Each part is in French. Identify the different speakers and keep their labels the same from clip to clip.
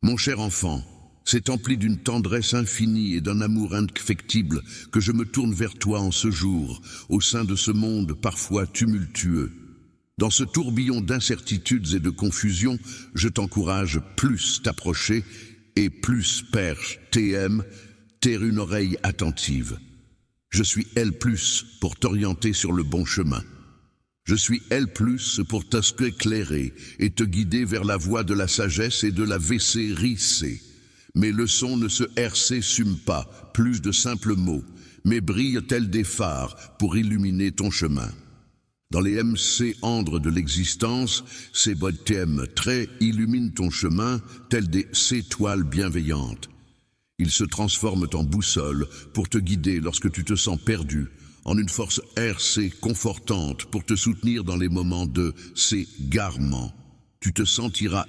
Speaker 1: Mon cher enfant, c'est empli d'une tendresse infinie et d'un amour indéfectible que je me tourne vers toi en ce jour, au sein de ce monde parfois tumultueux. Dans ce tourbillon d'incertitudes et de confusion, je t'encourage plus t'approcher et plus, Père TM, taire une oreille attentive. Je suis L+, pour t'orienter sur le bon chemin. Je suis L+, pour t'éclairer et te guider vers la voie de la sagesse et de la VC-RIC. Mes leçons ne se RC-sument pas, plus de simples mots, mais brillent tels des phares pour illuminer ton chemin. Dans les MC andres de l'existence, ces baptêmes traits illuminent ton chemin tels des étoiles bienveillantes. Ils se transforment en boussole pour te guider lorsque tu te sens perdu, en une force RC confortante pour te soutenir dans les moments de s'égarement. Tu te sentiras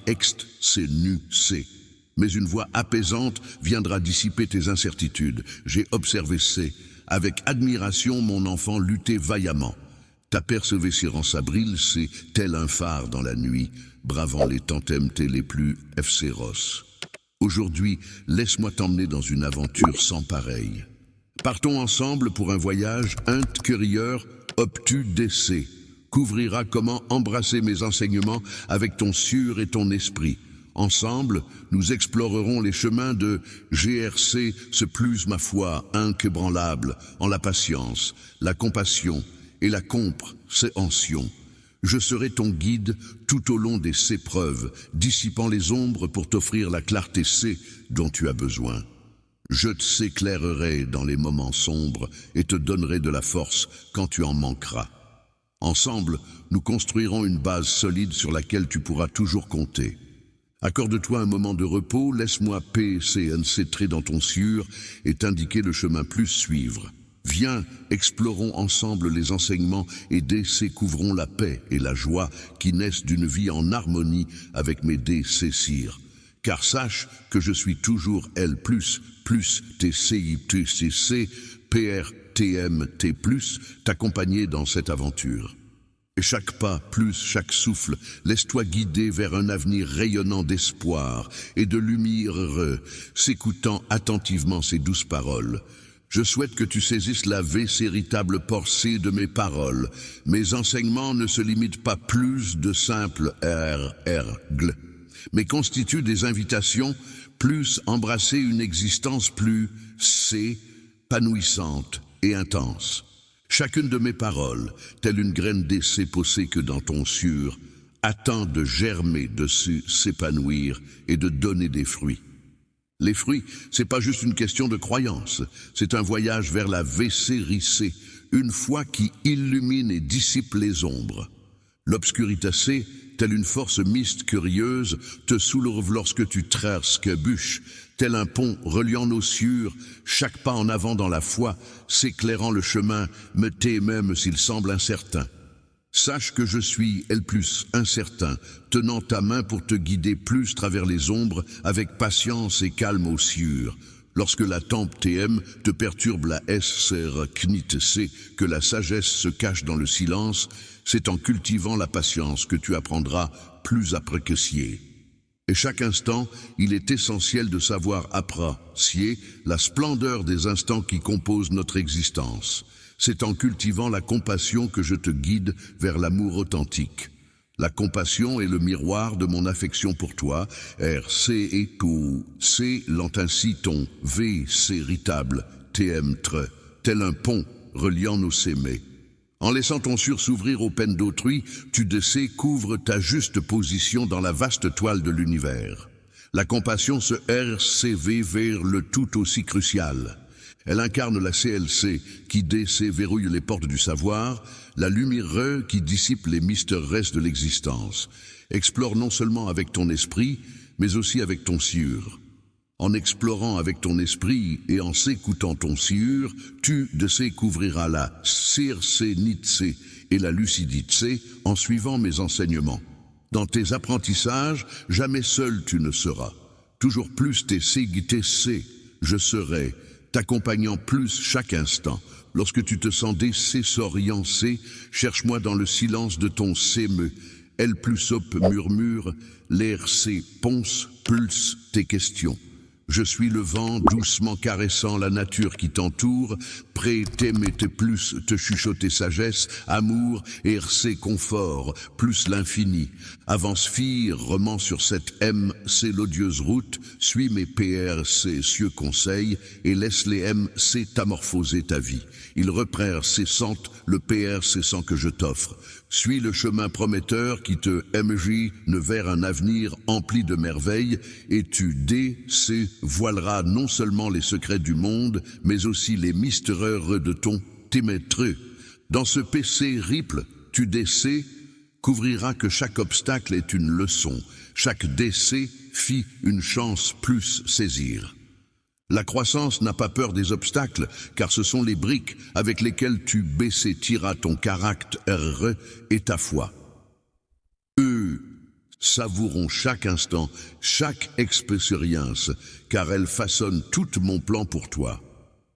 Speaker 1: nu-C. Mais une voix apaisante viendra dissiper tes incertitudes. J'ai observé avec admiration mon enfant lutter vaillamment. Ta persévérance brille, c'est tel un phare dans la nuit, bravant les tempêtes les plus féroces. Aujourd'hui, laisse-moi t'emmener dans une aventure sans pareille. Partons ensemble pour un voyage intérieur obtus d'essai. Couvrira comment embrasser mes enseignements avec ton sûr et ton esprit. Ensemble, nous explorerons les chemins de GRC, ce plus ma foi inébranlable en la patience, la compassion et la compréhension. Je serai ton guide tout au long des épreuves, dissipant les ombres pour t'offrir la clarté dont tu as besoin. Je t'éclairerai dans les moments sombres et te donnerai de la force quand tu en manqueras. Ensemble, nous construirons une base solide sur laquelle tu pourras toujours compter. Accorde-toi un moment de repos, laisse-moi PCNC dans ton sûr et t'indiquer le chemin plus suivre. Viens, explorons ensemble les enseignements et découvrons la paix et la joie qui naissent d'une vie en harmonie avec mes DCCIR. Car sache que je suis toujours L+, TCITCC, PRTMT+, t'accompagner dans cette aventure. Et chaque pas, plus chaque souffle, laisse-toi guider vers un avenir rayonnant d'espoir et de lumière, s'écoutant attentivement ces douces paroles. Je souhaite que tu saisisses la véritable portée de mes paroles. Mes enseignements ne se limitent pas plus de simples règles, mais constituent des invitations plus embrasser une existence plus épanouissante et intense. Chacune de mes paroles, telle une graine d'essai posée que dans ton sûr, attend de germer, de s'épanouir et de donner des fruits. Les fruits, c'est pas juste une question de croyance, c'est un voyage vers la VC-RIC, une foi qui illumine et dissipe les ombres. L'obscurité, telle une force mystérieuse, te soulève lorsque tu traverses bûche, tel un pont reliant nos cieux, chaque pas en avant dans la foi, s'éclairant le chemin, même s'il semble incertain. Sache que je suis L+, incertain, tenant ta main pour te guider plus travers les ombres, avec patience et calme aux cieux. Lorsque la tempe TM te perturbe la SRCNITC, que la sagesse se cache dans le silence, c'est en cultivant la patience que tu apprendras plus à apprécier. Et chaque instant, il est essentiel de savoir apprécier la splendeur des instants qui composent notre existence. C'est en cultivant la compassion que je te guide vers l'amour authentique. La compassion est le miroir de mon affection pour toi. RC et tout, C lent ainsi ton V véritable, TM tel un pont reliant nos sémés. En laissant ton sûr s'ouvrir aux peines d'autrui, tu couvres ta juste position dans la vaste toile de l'univers. La compassion se RCV vers le tout aussi crucial. Elle incarne la CLC qui verrouille les portes du savoir, la lumière qui dissipe les mystères de l'existence. Explore non seulement avec ton esprit, mais aussi avec ton sûr. En explorant avec ton esprit et en s'écoutant ton sûr, tu découvriras la CRC-NITC et la lucidité en suivant mes enseignements. Dans tes apprentissages, jamais seul tu ne seras. Toujours plus TCITC, je serai, t'accompagnant plus chaque instant. Lorsque tu te sens désorienté, cherche-moi dans le silence de ton sémeux. L+op murmure, l'air ponce, pulse tes questions. Je suis le vent doucement caressant la nature qui t'entoure, prêt t'aimer tes plus, te chuchoter sagesse, amour, RC confort, plus l'infini. Avance fille, roman sur cette MC l'odieuse route, suis mes PRC cieux conseils, et laisse les MC t'amorphoser ta vie. Ils reprèrent cessante le PRC sans que je t'offre. Suis le chemin prometteur qui te MJ ne vers un avenir empli de merveilles, et tu voileras non seulement les secrets du monde, mais aussi les mystères de ton témétreux. Dans ce PC ripple, tu décès, couvrira que chaque obstacle est une leçon, chaque décès fit une chance plus saisir. La croissance n'a pas peur des obstacles, car ce sont les briques avec lesquelles tu tiras ton caractère et ta foi. Eux savourons chaque instant, chaque expérience, car elles façonnent tout mon plan pour toi.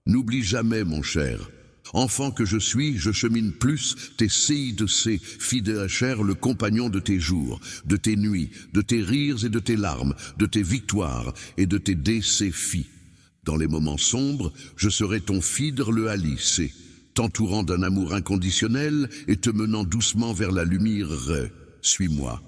Speaker 1: N'oublie jamais, mon cher. Enfant que je suis, je chemine plus tes CIC, fidèle cher, le compagnon de tes jours, de tes nuits, de tes rires et de tes larmes, de tes victoires et de tes décès. Dans les moments sombres, je serai ton fidre le Alice, t'entourant d'un amour inconditionnel et te menant doucement vers la lumière. Suis-moi.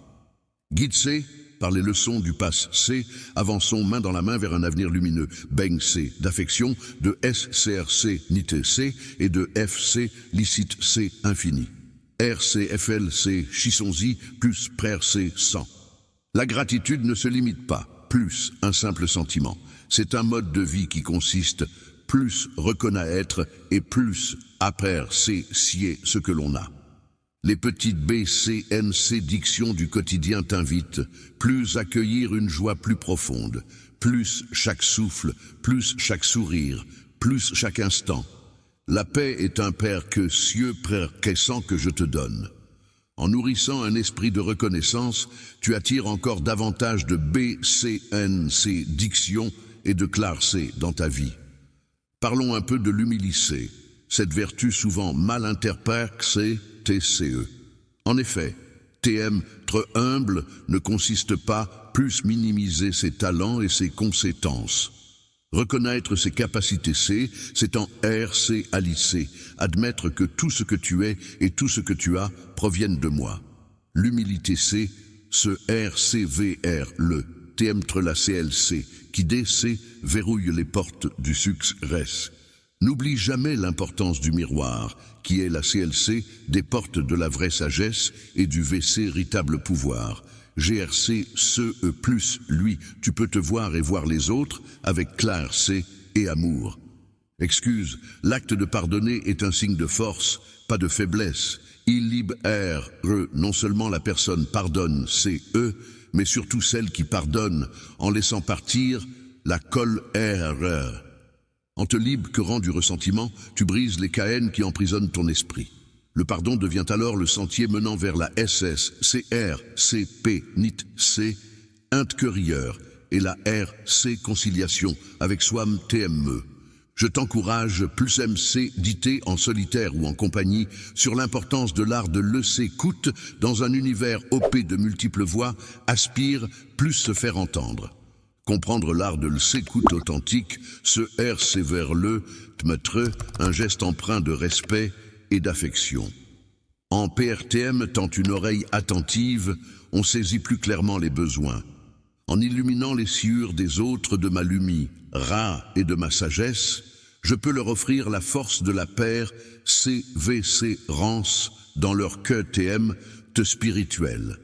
Speaker 1: Guide-C, par les leçons du passe-C, avançons main dans la main vers un avenir lumineux. Beng-C, d'affection, de SCRC, nité-C, et de FC, licite-C, infini. RCFLC, chissons-y, plus prère-C, 100. La gratitude ne se limite pas, plus un simple sentiment. C'est un mode de vie qui consiste plus reconnaître et plus apprécier ce que l'on a. Les petites BCNC dictions du quotidien t'invitent, plus accueillir une joie plus profonde, plus chaque souffle, plus chaque sourire, plus chaque instant. La paix est un père que cieux précaissant que je te donne. En nourrissant un esprit de reconnaissance, tu attires encore davantage de BCNC dictions et de clarté dans ta vie. Parlons un peu de l'humilité, cette vertu souvent mal interprétée, TCE. En effet, TM, être humble, ne consiste pas plus minimiser ses talents et ses compétences. Reconnaître ses capacités C, c'est en RC Alice, admettre que tout ce que tu es et tout ce que tu as proviennent de moi. L'humilité C, ce RCVR, le TM la CLC, qui DC verrouille les portes du succès. N'oublie jamais l'importance du miroir, qui est la CLC des portes de la vraie sagesse et du véritable pouvoir. GRC, plus lui, tu peux te voir et voir les autres avec clarté et amour. Excuse, l'acte de pardonner est un signe de force, pas de faiblesse. Il libère non seulement la personne pardonne, CE, mais surtout celle qui pardonne en laissant partir la colère. En te libérant du ressentiment, tu brises les caènes qui emprisonnent ton esprit. Le pardon devient alors le sentier menant vers la SS, CR, CP, NIT, C, intérieur, et la RC, conciliation, avec Swam TME. Je t'encourage, plus MC, dité en solitaire ou en compagnie, sur l'importance de l'art de l'écoute dans un univers OP de multiples voix, aspire plus se faire entendre. Comprendre l'art de l'écoute authentique, ce RC vers le, tmetre, un geste empreint de respect et d'affection. En PRTM, tant une oreille attentive, on saisit plus clairement les besoins. En illuminant les sciures des autres de ma lumière et de ma sagesse, je peux leur offrir la force de la paire CVC rance dans leur QTM te spirituel.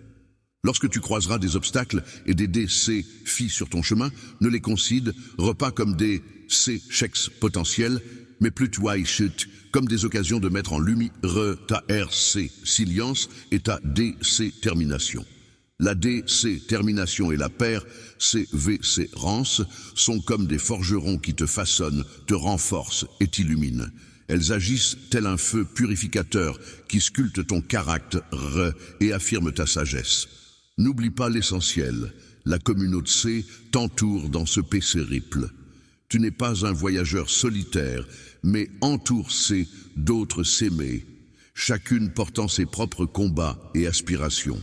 Speaker 1: Lorsque tu croiseras des obstacles et des DC filles sur ton chemin, ne les considère pas comme des chèques potentiels, mais plutôt comme des occasions de mettre en lumière ta RC silience et ta DC termination. La DC termination et la paire CVC rance sont comme des forgerons qui te façonnent, te renforcent et t'illuminent. Elles agissent tel un feu purificateur qui sculpte ton caractère et affirme ta sagesse. N'oublie pas l'essentiel, la communauté C t'entoure dans ce périple. Tu n'es pas un voyageur solitaire, mais entoure C d'autres s'aimer, chacune portant ses propres combats et aspirations.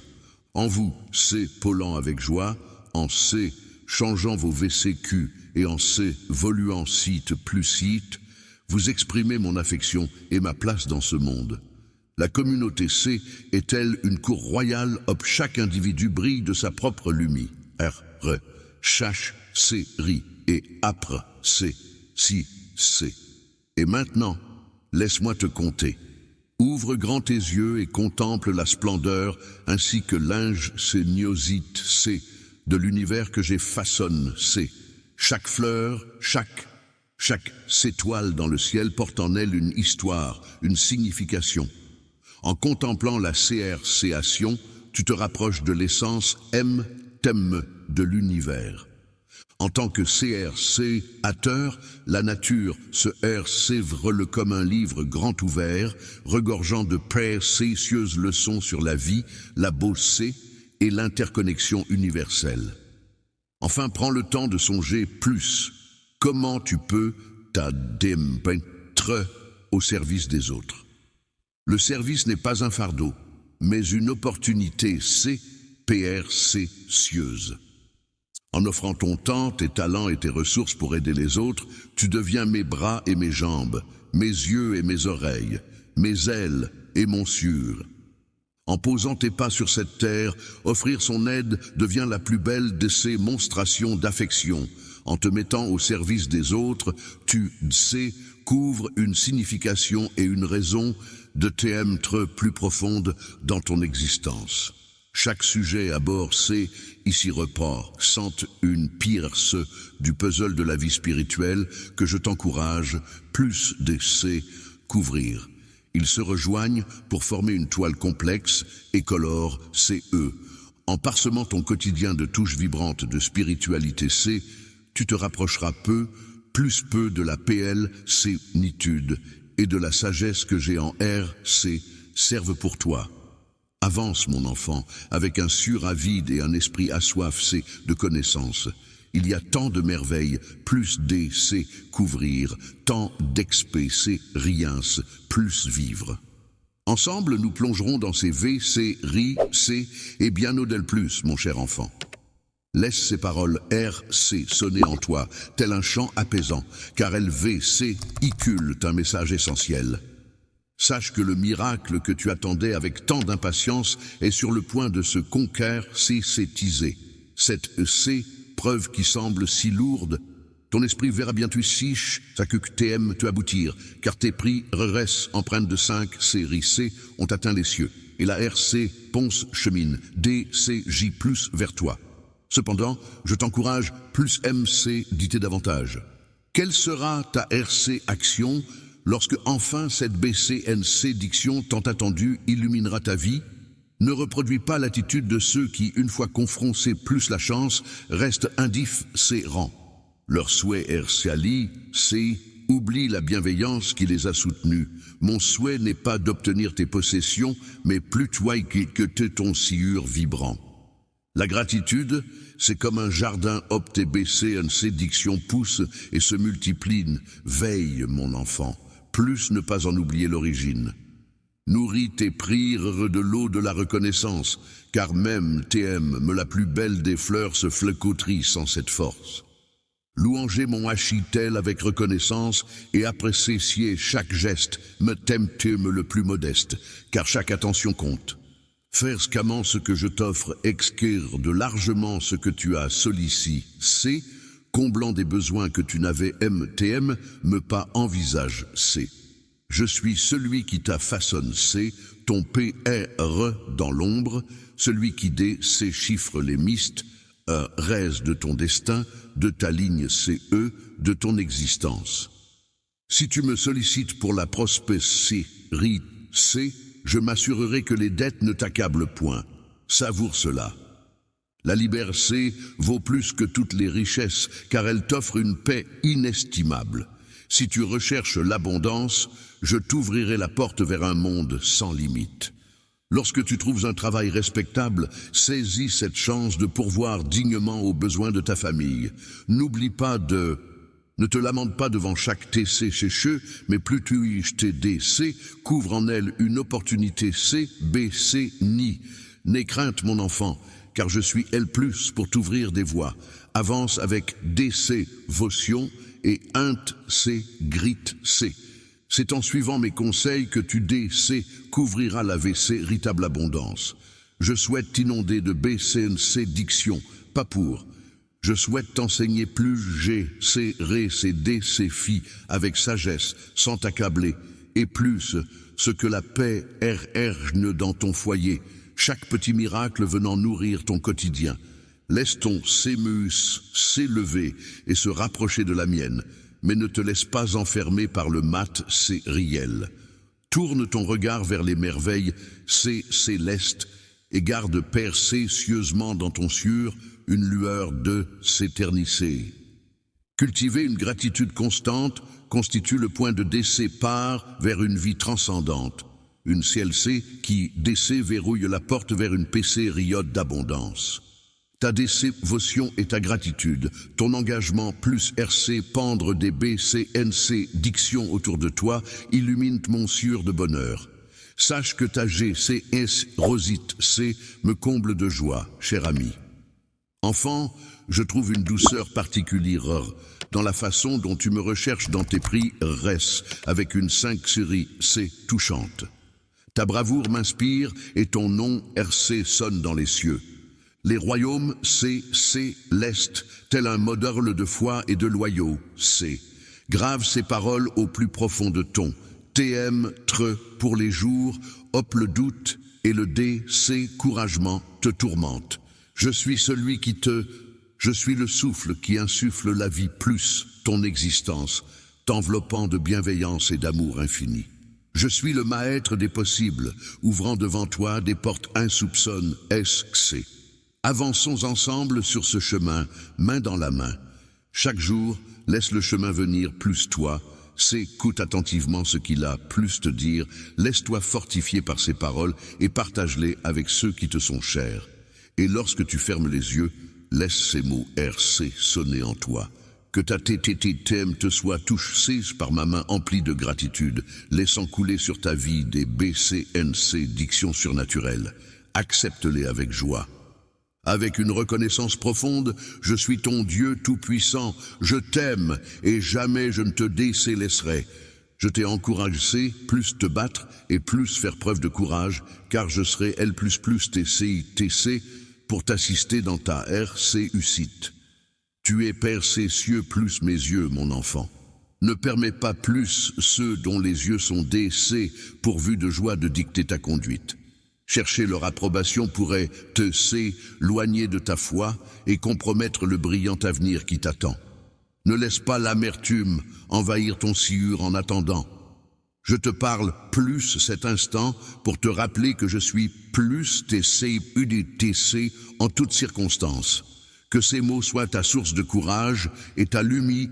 Speaker 1: En vous, C pôlant avec joie, en C changeant vos VCQ et en C, voluant site plus site, vous exprimez mon affection et ma place dans ce monde. La communauté C est-elle une cour royale où chaque individu brille de sa propre lumière. R, chache, C, ri, et apre, C, si, C. Et maintenant, laisse-moi te compter. Ouvre grand tes yeux et contemple la splendeur ainsi que l'ingéniosité, C, de l'univers que j'ai façonné, C. Chaque fleur, chaque étoile dans le ciel porte en elle une histoire, une signification. En contemplant la CRCation, tu te rapproches de l'essence M-thème de l'univers. En tant que CRC-ateur, la nature se s'évre comme un livre grand ouvert, regorgeant de précieuses leçons sur la vie, la beauté et l'interconnexion universelle. Enfin, prends le temps de songer plus. Comment tu peux t'admettre au service des autres? Le service n'est pas un fardeau, mais une opportunité précieuse. En offrant ton temps, tes talents et tes ressources pour aider les autres, tu deviens mes bras et mes jambes, mes yeux et mes oreilles, mes ailes et mon cieux. En posant tes pas sur cette terre, offrir son aide devient la plus belle de ces monstrations d'affection. En te mettant au service des autres, tu sais, couvres une signification et une raison de t'être plus profonde dans ton existence. Chaque sujet à bord C, ici repart, sente une pierce du puzzle de la vie spirituelle que je t'encourage, plus de C, couvrir. Ils se rejoignent pour former une toile complexe et colore CE. En parsemant ton quotidien de touches vibrantes de spiritualité C, tu te rapprocheras peu de la PL-C-nitude et de la sagesse que j'ai en R-C servent pour toi. Avance, mon enfant, avec un sûr avide et un esprit assoiffé de connaissances. Il y a tant de merveilles, plus D, C, couvrir, tant d'expé, C, rien, plus vivre. Ensemble, nous plongerons dans ces V, C, RI, C et bien au-delà plus, mon cher enfant. Laisse ces paroles R, C sonner en toi, tel un chant apaisant, car elles V, C, iculent un message essentiel. Sache que le miracle que tu attendais avec tant d'impatience est sur le point de se concrétiser. Cette C, preuve qui semble si lourde, ton esprit verra bientôt siche, ça que TM te aboutir, car tes prix RS empreintes de 5 séries C ont atteint les cieux, et la RC ponce chemine, DCJ plus vers toi. Cependant, je t'encourage, plus MC d'iter davantage. Quelle sera ta RC action lorsque enfin cette BCNC diction tant attendue illuminera ta vie? Ne reproduis pas l'attitude de ceux qui, une fois confrontés plus la chance, restent indifférents. Leur souhait RCali, c'est oublie la bienveillance qui les a soutenus. Mon souhait n'est pas d'obtenir tes possessions, mais plus toi que ton siure vibrant. La gratitude, c'est comme un jardin OpTBCNC diction pousse et se multiplie. Veille, mon enfant, plus ne pas en oublier l'origine. Nourris tes prières de l'eau de la reconnaissance, car même TM, la plus belle des fleurs, se flécautrit sans cette force. Louanger mon achitel avec reconnaissance et apprécier chaque geste, me t'aime le plus modeste, car chaque attention compte. Faire scamment ce que je t'offre, exquire de largement ce que tu as sollicité, comblant des besoins que tu n'avais MTM, me pas envisage C. Je suis celui qui t'a façonné C, ton PR dans l'ombre, celui qui C chiffre les mystes, reste de ton destin, de ta ligne CE, de ton existence. Si tu me sollicites pour la prospérité C, je m'assurerai que les dettes ne t'accablent point. Savoure cela. La liberté vaut plus que toutes les richesses, car elle t'offre une paix inestimable. Si tu recherches l'abondance, je t'ouvrirai la porte vers un monde sans limite. Lorsque tu trouves un travail respectable, saisis cette chance de pourvoir dignement aux besoins de ta famille. N'oublie pas Ne te lamente pas devant chaque TC chécheux, mais plus tu TDC, couvre en elle une opportunité C, B, C, ni. N'aie crainte, mon enfant, car je suis L+, pour t'ouvrir des voies. Avance avec DC Votion et Int C Grit C. C'est en suivant mes conseils que tu DC couvriras la VC véritable abondance. Je souhaite t'inonder de BCNC diction, pas pour. Je souhaite t'enseigner plus G, C, Ré, C, D, C, Phi, avec sagesse, sans t'accabler, et plus ce que la paix RRne dans ton foyer, chaque petit miracle venant nourrir ton quotidien. Laisse ton sémus s'élever et se rapprocher de la mienne, mais ne te laisse pas enfermer par le mat C riel. Tourne ton regard vers les merveilles C célestes et garde persécieusement dans ton cieux une lueur de s'éternisser. Cultiver une gratitude constante constitue le point de décès part vers une vie transcendante. Une CLC qui, décès, verrouille la porte vers une PC riote d'abondance. Ta dévotion et ta gratitude, ton engagement plus RC pendre des BCNC diction autour de toi, illumine mon cieux de bonheur. Sache que ta GCS Rosite C me comble de joie, cher ami. Enfant, je trouve une douceur particulière dans la façon dont tu me recherches dans tes prix RES avec une 5 série C touchante. Ta bravoure m'inspire et ton nom RC sonne dans les cieux. Les royaumes C l'Est, tel un modèle de foi et de loyaux C. Grave ces paroles au plus profond de ton. TM, tre, pour les jours, hop le doute, et le D, C, couragement, te tourmente. Je suis je suis le souffle qui insuffle la vie plus ton existence, t'enveloppant de bienveillance et d'amour infini. Je suis le maître des possibles, ouvrant devant toi des portes insoupçonnes, SC. Avançons ensemble sur ce chemin, main dans la main. Chaque jour, laisse le chemin venir plus toi, écoute attentivement ce qu'il a plus te dire, laisse-toi fortifier par ses paroles et partage-les avec ceux qui te sont chers. Et lorsque tu fermes les yeux, laisse ces mots RC sonner en toi. Que ta TTTM te soit touchée par ma main emplie de gratitude, laissant couler sur ta vie des BCNC dictions surnaturelles. Accepte-les avec joie. Avec une reconnaissance profonde, je suis ton Dieu tout-puissant, je t'aime et jamais je ne te délaisserai. Je t'ai encouragé, plus te battre et plus faire preuve de courage, car je serai L++ TC pour t'assister dans ta RCUcite. Tu es persécieux plus mes yeux, mon enfant. Ne permets pas plus ceux dont les yeux sont DC pourvus de joie de dicter ta conduite. Chercher leur approbation pourrait te s'éloigner de ta foi et compromettre le brillant avenir qui t'attend. Ne laisse pas l'amertume envahir ton sieur en attendant. Je te parle plus cet instant pour te rappeler que je suis plus TC UDTC en toutes circonstances. Que ces mots soient ta source de courage et ta lumière.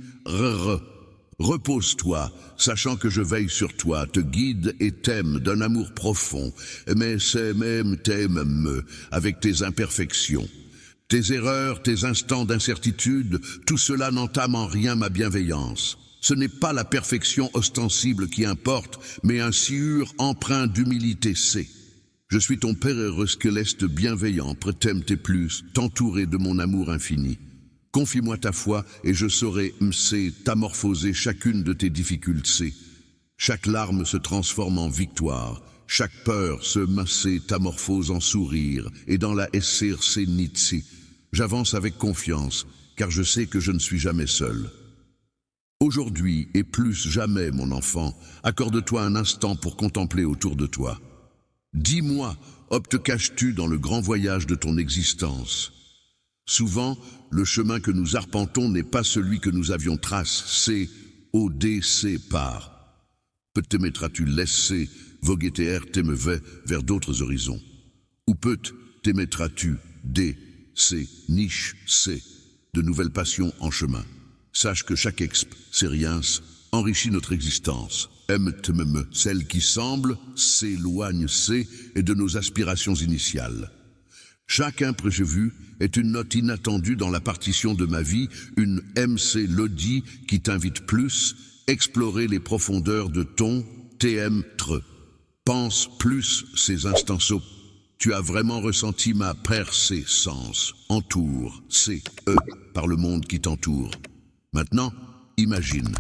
Speaker 1: Repose-toi, sachant que je veille sur toi, te guide et t'aime d'un amour profond, mais c'est même t'aime avec tes imperfections. Tes erreurs, tes instants d'incertitude, tout cela n'entame en rien ma bienveillance. Ce n'est pas la perfection ostensible qui importe, mais un sieur empreint d'humilité C. Je suis ton Père céleste bienveillant, prétème tes plus, t'entourer de mon amour infini. Confie-moi ta foi et je saurai t'amorphoser chacune de tes difficultés. Chaque larme se transforme en victoire, chaque peur se t'amorphose en sourire, et dans la SRC Nitsi, j'avance avec confiance, car je sais que je ne suis jamais seul. Aujourd'hui et plus jamais, mon enfant, accorde-toi un instant pour contempler autour de toi. Dis-moi, te caches-tu dans le grand voyage de ton existence? Souvent, le chemin que nous arpentons n'est pas celui que nous avions tracé, ODC par. Peut-être mettras-tu laisser voguer tes RTMV vers d'autres horizons. Ou peut-être t'émettras-tu DC, niche C, de nouvelles passions en chemin. Sache que chaque expérience enrichit notre existence. Celle qui semble s'éloigne C et de nos aspirations initiales. Chaque imprévu est une note inattendue dans la partition de ma vie, une MC Lodi qui t'invite plus, explorer les profondeurs de ton TM-tre. Pense plus ces instants Tu as vraiment ressenti ma persistance, entoure, C, E, par le monde qui t'entoure. Maintenant, imagine.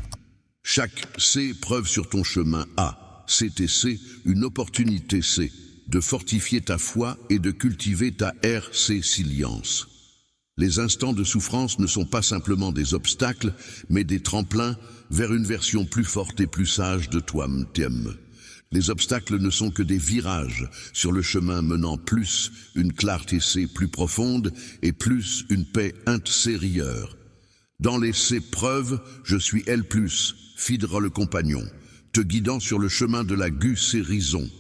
Speaker 1: Chaque C preuve sur ton chemin A, CTC, une opportunité C, de fortifier ta foi et de cultiver ta résilience. Les instants de souffrance ne sont pas simplement des obstacles, mais des tremplins vers une version plus forte et plus sage de toi-même. Les obstacles ne sont que des virages sur le chemin menant plus une clarté plus profonde et plus une paix intérieure. Dans les épreuves, je suis L+, fidèle le compagnon, te guidant sur le chemin de la guérison.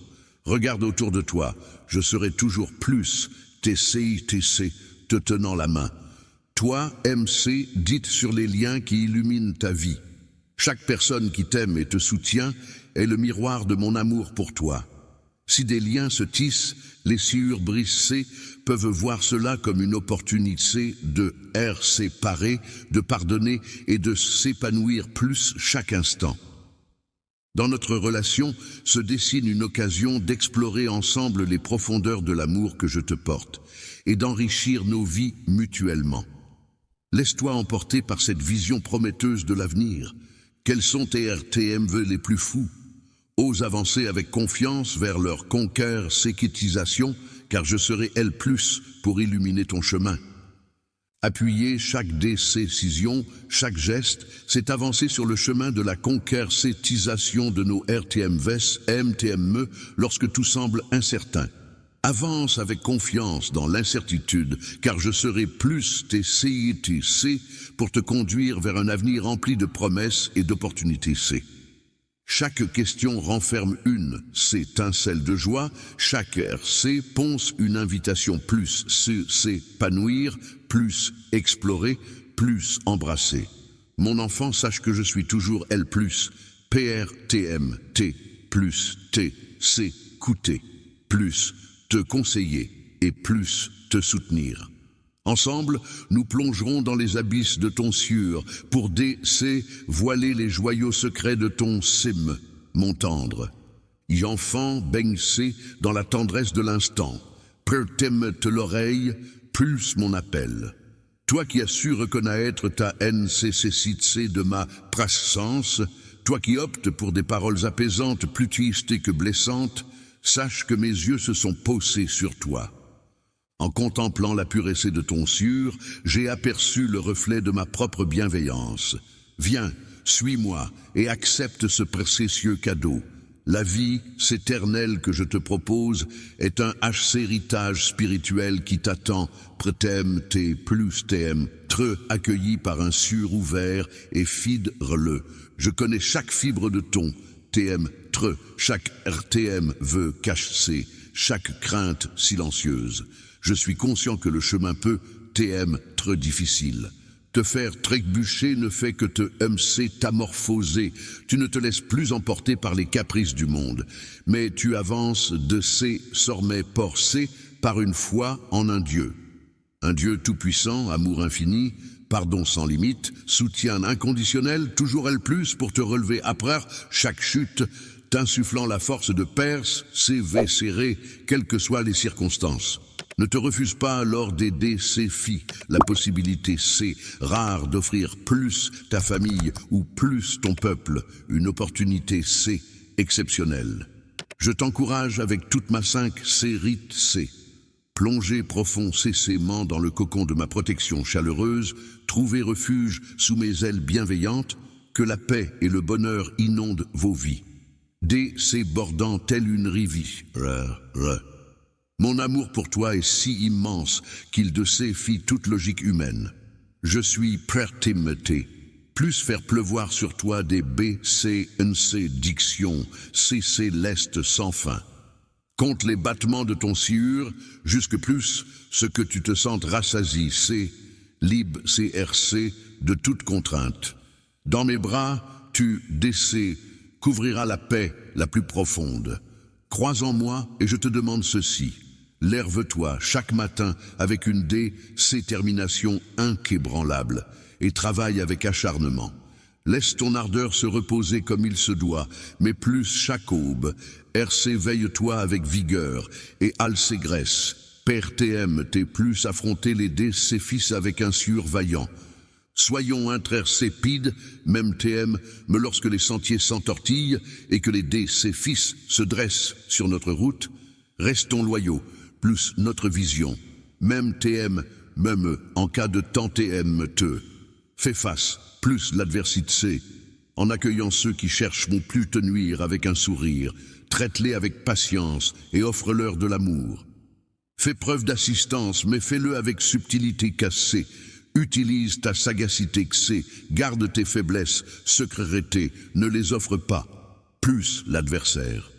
Speaker 1: Regarde autour de toi, je serai toujours plus, TC, te tenant la main. Toi, MC, dite sur les liens qui illuminent ta vie. Chaque personne qui t'aime et te soutient est le miroir de mon amour pour toi. Si des liens se tissent, les sciures brisées peuvent voir cela comme une opportunité de séparer, de pardonner et de s'épanouir plus chaque instant. Dans notre relation se dessine une occasion d'explorer ensemble les profondeurs de l'amour que je te porte et d'enrichir nos vies mutuellement. Laisse-toi emporter par cette vision prometteuse de l'avenir. Quels sont tes RTMV les plus fous? Ose avancer avec confiance vers leur conquête, séquetisation, car je serai L+, pour illuminer ton chemin. Appuyer chaque décision, chaque geste, c'est avancer sur le chemin de la concrétisation de nos RTMVs, MTME, lorsque tout semble incertain. Avance avec confiance dans l'incertitude, car je serai plus TCITC pour te conduire vers un avenir rempli de promesses et d'opportunités C. Chaque question renferme une étincelle de joie, chaque RC ponce une invitation plus s'épanouir, plus explorer, plus embrasser. Mon enfant, sache que je suis toujours L+, PRTMT, plus T, C, écouter, plus te conseiller et plus te soutenir. Ensemble, nous plongerons dans les abysses de ton cieux pour voiler les joyaux secrets de ton sim, mon tendre. Y enfant baigné dans la tendresse de l'instant, prête l'oreille, plus mon appel. Toi qui as su reconnaître ta nécessité de ma présence, toi qui optes pour des paroles apaisantes plus tristes que blessantes, sache que mes yeux se sont posés sur toi. En contemplant la pureté de ton cieux, j'ai aperçu le reflet de ma propre bienveillance. Viens, suis-moi et accepte ce précieux cadeau. La vie éternelle que je te propose est un héritage spirituel qui t'attend, prétème tes plus TM, accueilli par un cieux ouvert et fidèle. Je connais chaque fibre de ton TM, chaque RTM veut cacher, chaque crainte silencieuse. Je suis conscient que le chemin peut TM difficile. Te faire trébucher ne fait que te t'amorphoser. Tu ne te laisses plus emporter par les caprices du monde, mais tu avances de C, sormais porcé, par une foi en un Dieu. Un Dieu tout-puissant, amour infini, pardon sans limite, soutien inconditionnel, toujours L+, pour te relever après chaque chute, t'insufflant la force de perse, serré, quelles que soient les circonstances. Ne te refuse pas lors des défis, la possibilité rare d'offrir plus ta famille ou plus ton peuple, une opportunité exceptionnelle. Je t'encourage avec toute ma 5 rite Plonger profond cessément dans le cocon de ma protection chaleureuse, trouver refuge sous mes ailes bienveillantes, que la paix et le bonheur inondent vos vies. Bordant telle une rivière. Mon amour pour toi est si immense qu'il défie toute logique humaine. Je suis prêt, plus faire pleuvoir sur toi des BCNC dictions, céleste sans fin. Compte les battements de ton cieux, jusque plus ce que tu te sentes rassasié, libre CRC de toute contrainte. Dans mes bras, tu couvriras la paix la plus profonde. Crois en moi et je te demande ceci. Lève-toi chaque matin avec une détermination inébranlable et travaille avec acharnement. Laisse ton ardeur se reposer comme il se doit, mais plus chaque aube. RC veille-toi avec vigueur, et Alcégresse, Père TM, t'es plus affronter les dés ses fils avec un sûr vaillant. Soyons intersépides, même TM, mais lorsque les sentiers s'entortillent et que les dés ses fils se dressent sur notre route, restons loyaux, plus notre vision. Même TM, même en cas de temps TM te. Fais face, plus l'adversité, en accueillant ceux qui cherchent mon plus te nuire avec un sourire, traite-les avec patience et offre-leur de l'amour. Fais preuve d'assistance, mais fais-le avec subtilité cassée. Utilise ta sagacité xée, garde tes faiblesses, secrétés, ne les offre pas, plus l'adversaire.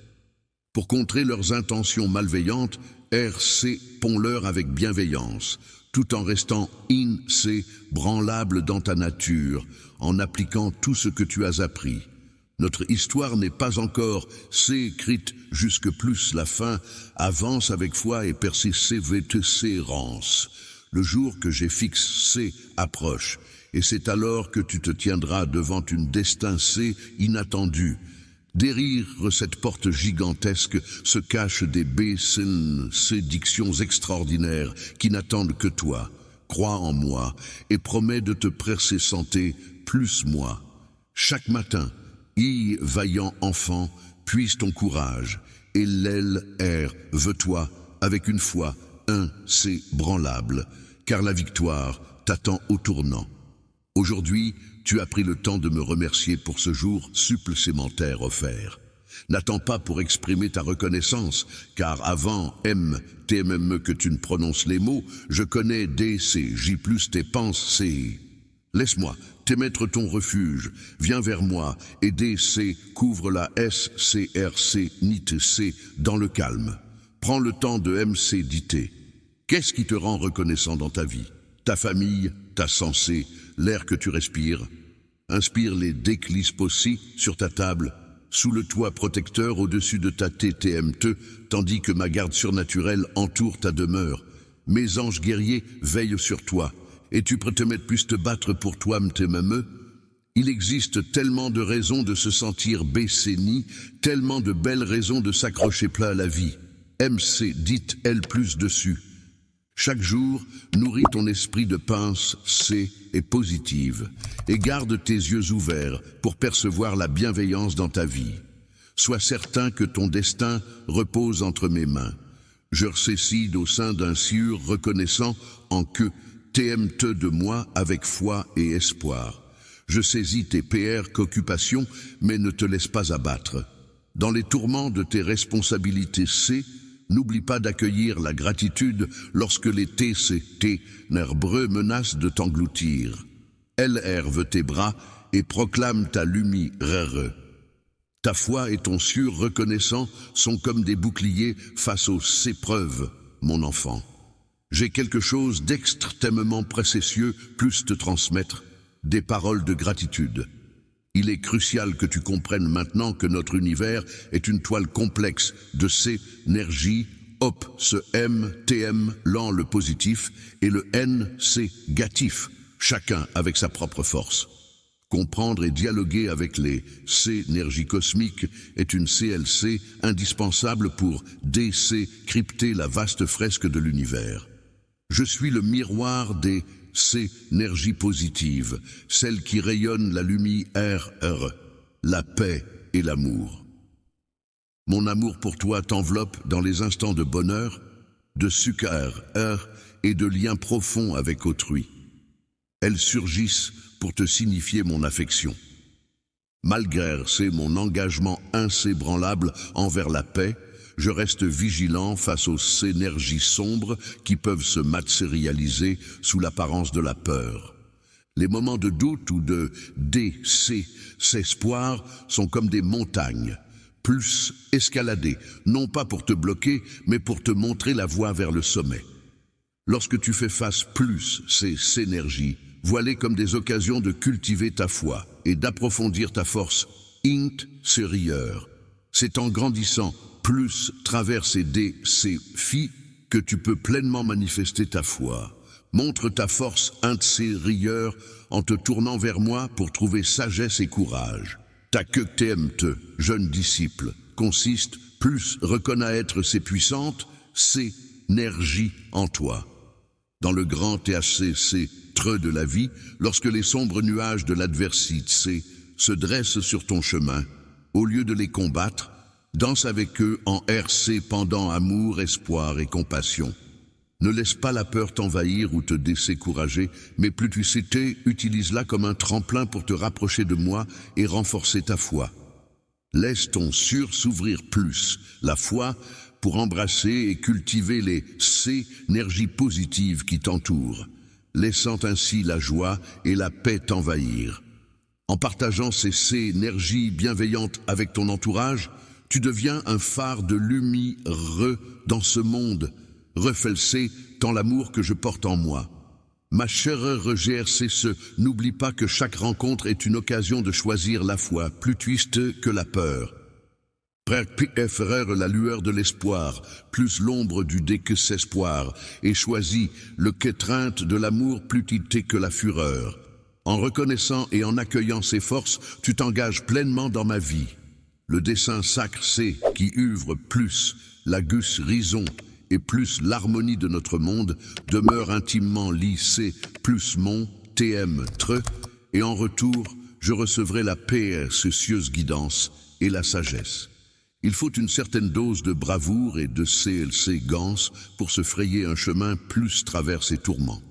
Speaker 1: Pour contrer leurs intentions malveillantes, RC pond-leur avec bienveillance, tout en restant in-C, branlable dans ta nature, en appliquant tout ce que tu as appris. Notre histoire n'est pas encore écrite jusque plus la fin, avance avec foi et persévérance. Le jour que j'ai fixé approche, et c'est alors que tu te tiendras devant une destin inattendue. Derrière cette porte gigantesque se cachent des bénédictions extraordinaires qui n'attendent que toi. Crois en moi et promets de te précéder plus moi. Chaque matin, vaillant enfant, puise ton courage, et l'aile veux-toi avec une foi, c'est branlable, car la victoire t'attend au tournant. Aujourd'hui, tu as pris le temps de me remercier pour ce jour supplémentaire offert. N'attends pas pour exprimer ta reconnaissance, car avant TMME que tu ne prononces les mots, je connais DCJ plus tes pensées. Laisse-moi t'émettre ton refuge, viens vers moi, et DC couvre la SCRC NITC dans le calme. Prends le temps de MCDT. Qu'est-ce qui te rend reconnaissant dans ta vie? Ta famille, ta santé, l'air que tu respires. Inspire les déclispossi sur ta table, sous le toit protecteur au-dessus de ta TTMT, tandis que ma garde surnaturelle entoure ta demeure. Mes anges guerriers veillent sur toi. Es-tu prêt à plus te battre pour toi, MTMME? Il existe tellement de raisons de se sentir bécéni, tellement de belles raisons de s'accrocher plat à la vie. MC, dites elle plus dessus. Chaque jour, nourris ton esprit de pensée et positive, et garde tes yeux ouverts pour percevoir la bienveillance dans ta vie. Sois certain que ton destin repose entre mes mains. Je recécide au sein d'un sûr reconnaissant en que TMT de moi avec foi et espoir. Je saisis tes PR qu'occupations, mais ne te laisse pas abattre. Dans les tourments de tes responsabilités n'oublie pas d'accueillir la gratitude lorsque les TCT nerbreux menacent de t'engloutir. Veut tes bras et proclame ta lumière. Ta foi et ton sûr reconnaissant sont comme des boucliers face aux épreuves, mon enfant. J'ai quelque chose d'extrêmement précieux plus te transmettre, des paroles de gratitude. Il est crucial que tu comprennes maintenant que notre univers est une toile complexe de énergies, ce M, TM, l'an le positif, et le N, C, gatif, chacun avec sa propre force. Comprendre et dialoguer avec les énergies cosmiques est une CLC indispensable pour décrypter la vaste fresque de l'univers. Je suis le miroir des énergies positives, celles qui rayonnent la lumière, la paix et l'amour. Mon amour pour toi t'enveloppe dans les instants de bonheur, de sucre et de liens profonds avec autrui. Elles surgissent pour te signifier mon affection. Malgré mon engagement inébranlable envers la paix, je reste vigilant face aux énergies sombres qui peuvent se matérialiser sous l'apparence de la peur. Les moments de doute ou de désespoir sont comme des montagnes, plus escaladées, non pas pour te bloquer, mais pour te montrer la voie vers le sommet. Lorsque tu fais face plus ces énergies, vois-les comme des occasions de cultiver ta foi et d'approfondir ta force intérieure. C'est en grandissant plus travers ces défis que tu peux pleinement manifester ta foi. Montre ta force, un de ces rieurs, en te tournant vers moi pour trouver sagesse et courage. Ta que te, jeune disciple, consiste, plus reconnaître ses puissantes, ses énergies en toi. Dans le grand THC, treux de la vie, lorsque les sombres nuages de l'adversité se dressent sur ton chemin, au lieu de les combattre, danse avec eux en RC pendant amour, espoir et compassion. Ne laisse pas la peur t'envahir ou te décourager, mais plus tu sais, utilise-la comme un tremplin pour te rapprocher de moi et renforcer ta foi. Laisse ton s'ouvrir plus, la foi, pour embrasser et cultiver les énergies positives qui t'entourent, laissant ainsi la joie et la paix t'envahir. En partageant ces énergies bienveillantes avec ton entourage, tu deviens un phare de lumière dans ce monde, reflet tant l'amour que je porte en moi. Ma chère GRC, n'oublie pas que chaque rencontre est une occasion de choisir la foi, plus triste que la peur. Préfère la lueur de l'espoir, plus l'ombre du désespoir, et choisis le quétreinte de l'amour plus tité que la fureur. En reconnaissant et en accueillant ces forces, tu t'engages pleinement dans ma vie. Le dessein sacre, c'est qui uvre plus la gus rison et plus l'harmonie de notre monde demeure intimement lissée, plus mon TM, et en retour, je recevrai la paix, cieuse guidance et la sagesse. Il faut une certaine dose de bravoure et de CLC ganse pour se frayer un chemin plus travers ces tourments.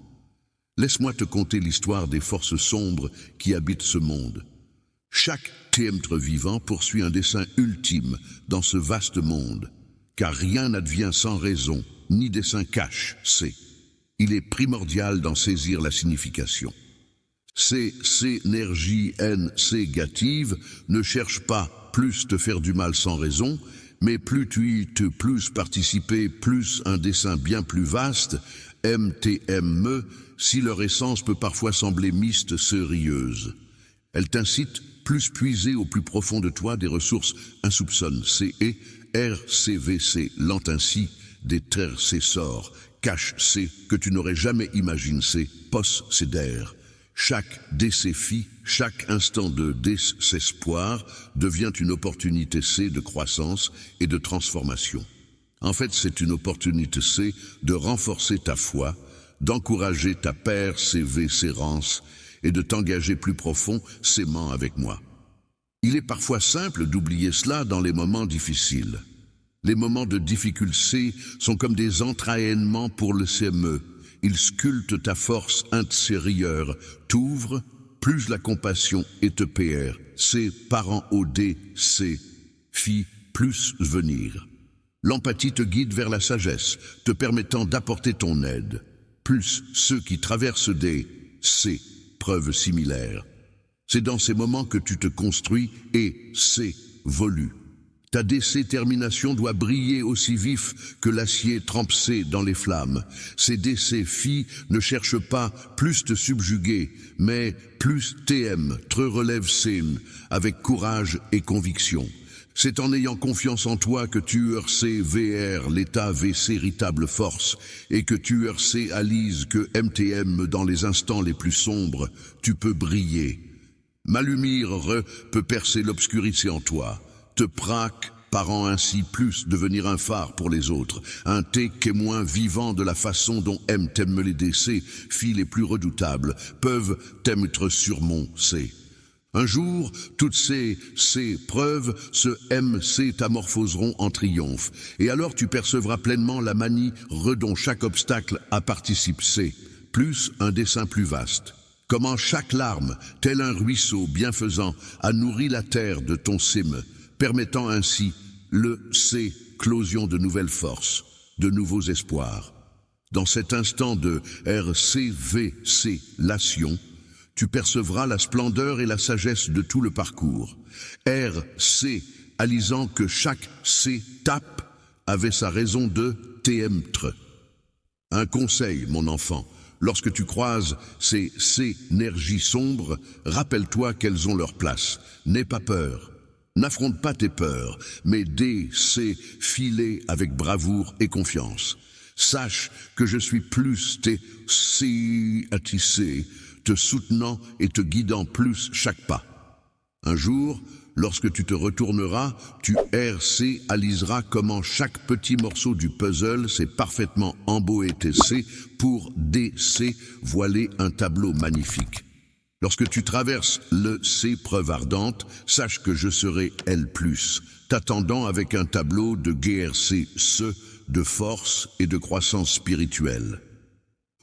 Speaker 1: Laisse-moi te conter l'histoire des forces sombres qui habitent ce monde. Chaque être vivant poursuit un dessein ultime dans ce vaste monde, car rien n'advient sans raison, ni dessein cache, Il est primordial d'en saisir la signification. Ces énergies négatives ne cherchent pas plus te faire du mal sans raison, mais plus tu y te plus participer, plus un dessein bien plus vaste, MTME, si leur essence peut parfois sembler miste, sérieuse. Elle t'incite plus puiser au plus profond de toi des ressources insoupçonnées, RCVC, lent ainsi, des terres sorts, cache que tu n'aurais jamais imaginé, post-cédère. Chaque décéfie, chaque instant de désespoir devient une opportunité de croissance et de transformation. En fait, c'est une opportunité de renforcer ta foi, d'encourager ta persévérance et de t'engager plus profond, s'aimant avec moi. Il est parfois simple d'oublier cela dans les moments difficiles. Les moments de difficulté sont comme des entraînements pour le CME. Ils sculptent ta force intérieure, t'ouvrent, plus la compassion et te PR. C'est parents OD, c'est fi, plus venir. L'empathie te guide vers la sagesse, te permettant d'apporter ton aide. Plus ceux qui traversent des preuves similaires. C'est dans ces moments que tu te construis et évolues. Ta détermination doit briller aussi vif que l'acier trempé dans les flammes. Ces défis ne cherchent pas plus te subjuguer, mais plus te relève scène avec courage et conviction. C'est en ayant confiance en toi que tu VR l'état véritable force et que tu réalises que MTM dans les instants les plus sombres, tu peux briller. Ma lumière peut percer l'obscurité en toi, te parant ainsi plus devenir un phare pour les autres, un témoin vivant de la façon dont MTM les décès, filles les plus redoutables, peuvent être surmontés. Un jour, toutes ces preuves se métamorphoseront en triomphe, et alors tu percevras pleinement la manie dont chaque obstacle a participé, plus un dessein plus vaste. Comment chaque larme, tel un ruisseau bienfaisant, a nourri la terre de ton séme, permettant ainsi l'éclosion de nouvelles forces, de nouveaux espoirs. Dans cet instant de RCVC-lation, tu percevras la splendeur et la sagesse de tout le parcours. Alisant que chaque tape avait sa raison de TM-tre. Un conseil, mon enfant, lorsque tu croises ces énergies sombres, rappelle-toi qu'elles ont leur place. N'aie pas peur. N'affronte pas tes peurs, mais défile avec bravoure et confiance. Sache que je suis plus tes C à tisser, te soutenant et te guidant plus chaque pas. Un jour, lorsque tu te retourneras, tu RC-aliseras comment chaque petit morceau du puzzle s'est parfaitement emboîté pour DC voiler un tableau magnifique. Lorsque tu traverses le C preuve ardente, sache que je serai L+, t'attendant avec un tableau de GRC, de force et de croissance spirituelle.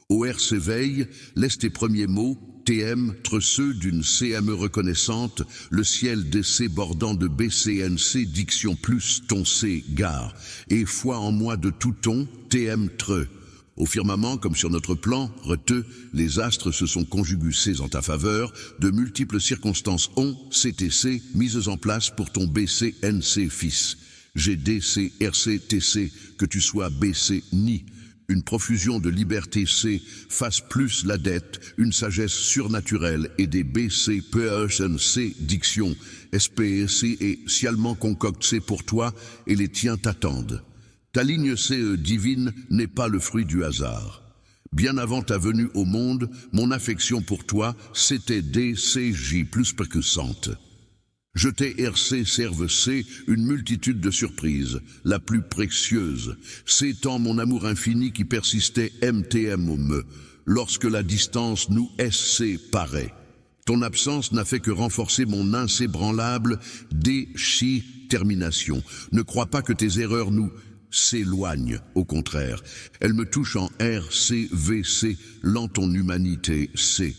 Speaker 1: Au RC veille, laisse tes premiers mots, TM, entre ceux d'une CME reconnaissante, le ciel DC bordant de BCNC, diction plus ton C, gare, et foi en moi de tout ton, TM, treux. Au firmament, comme sur notre plan, reteux, les astres se sont conjugués en ta faveur, de multiples circonstances ont, CTC, mises en place pour ton BCNC fils. GDC, RCTC, que tu sois BC, ni. Une profusion de liberté C, fasse plus la dette, une sagesse surnaturelle et des BC, PENC, diction, SPC et scialement concocte C pour toi et les tiens t'attendent. Ta ligne CE divine n'est pas le fruit du hasard. Bien avant ta venue au monde, mon affection pour toi, c'était DCJ plus percussante. Je t'ai RC serve C une multitude de surprises, la plus précieuse, c'est tant mon amour infini qui persistait MTM au me, lorsque la distance nous SC paraît. Ton absence n'a fait que renforcer mon inébranlable détermination. Ne crois pas que tes erreurs nous s'éloignent, au contraire. Elles me touchent en RCVC, lent ton humanité C.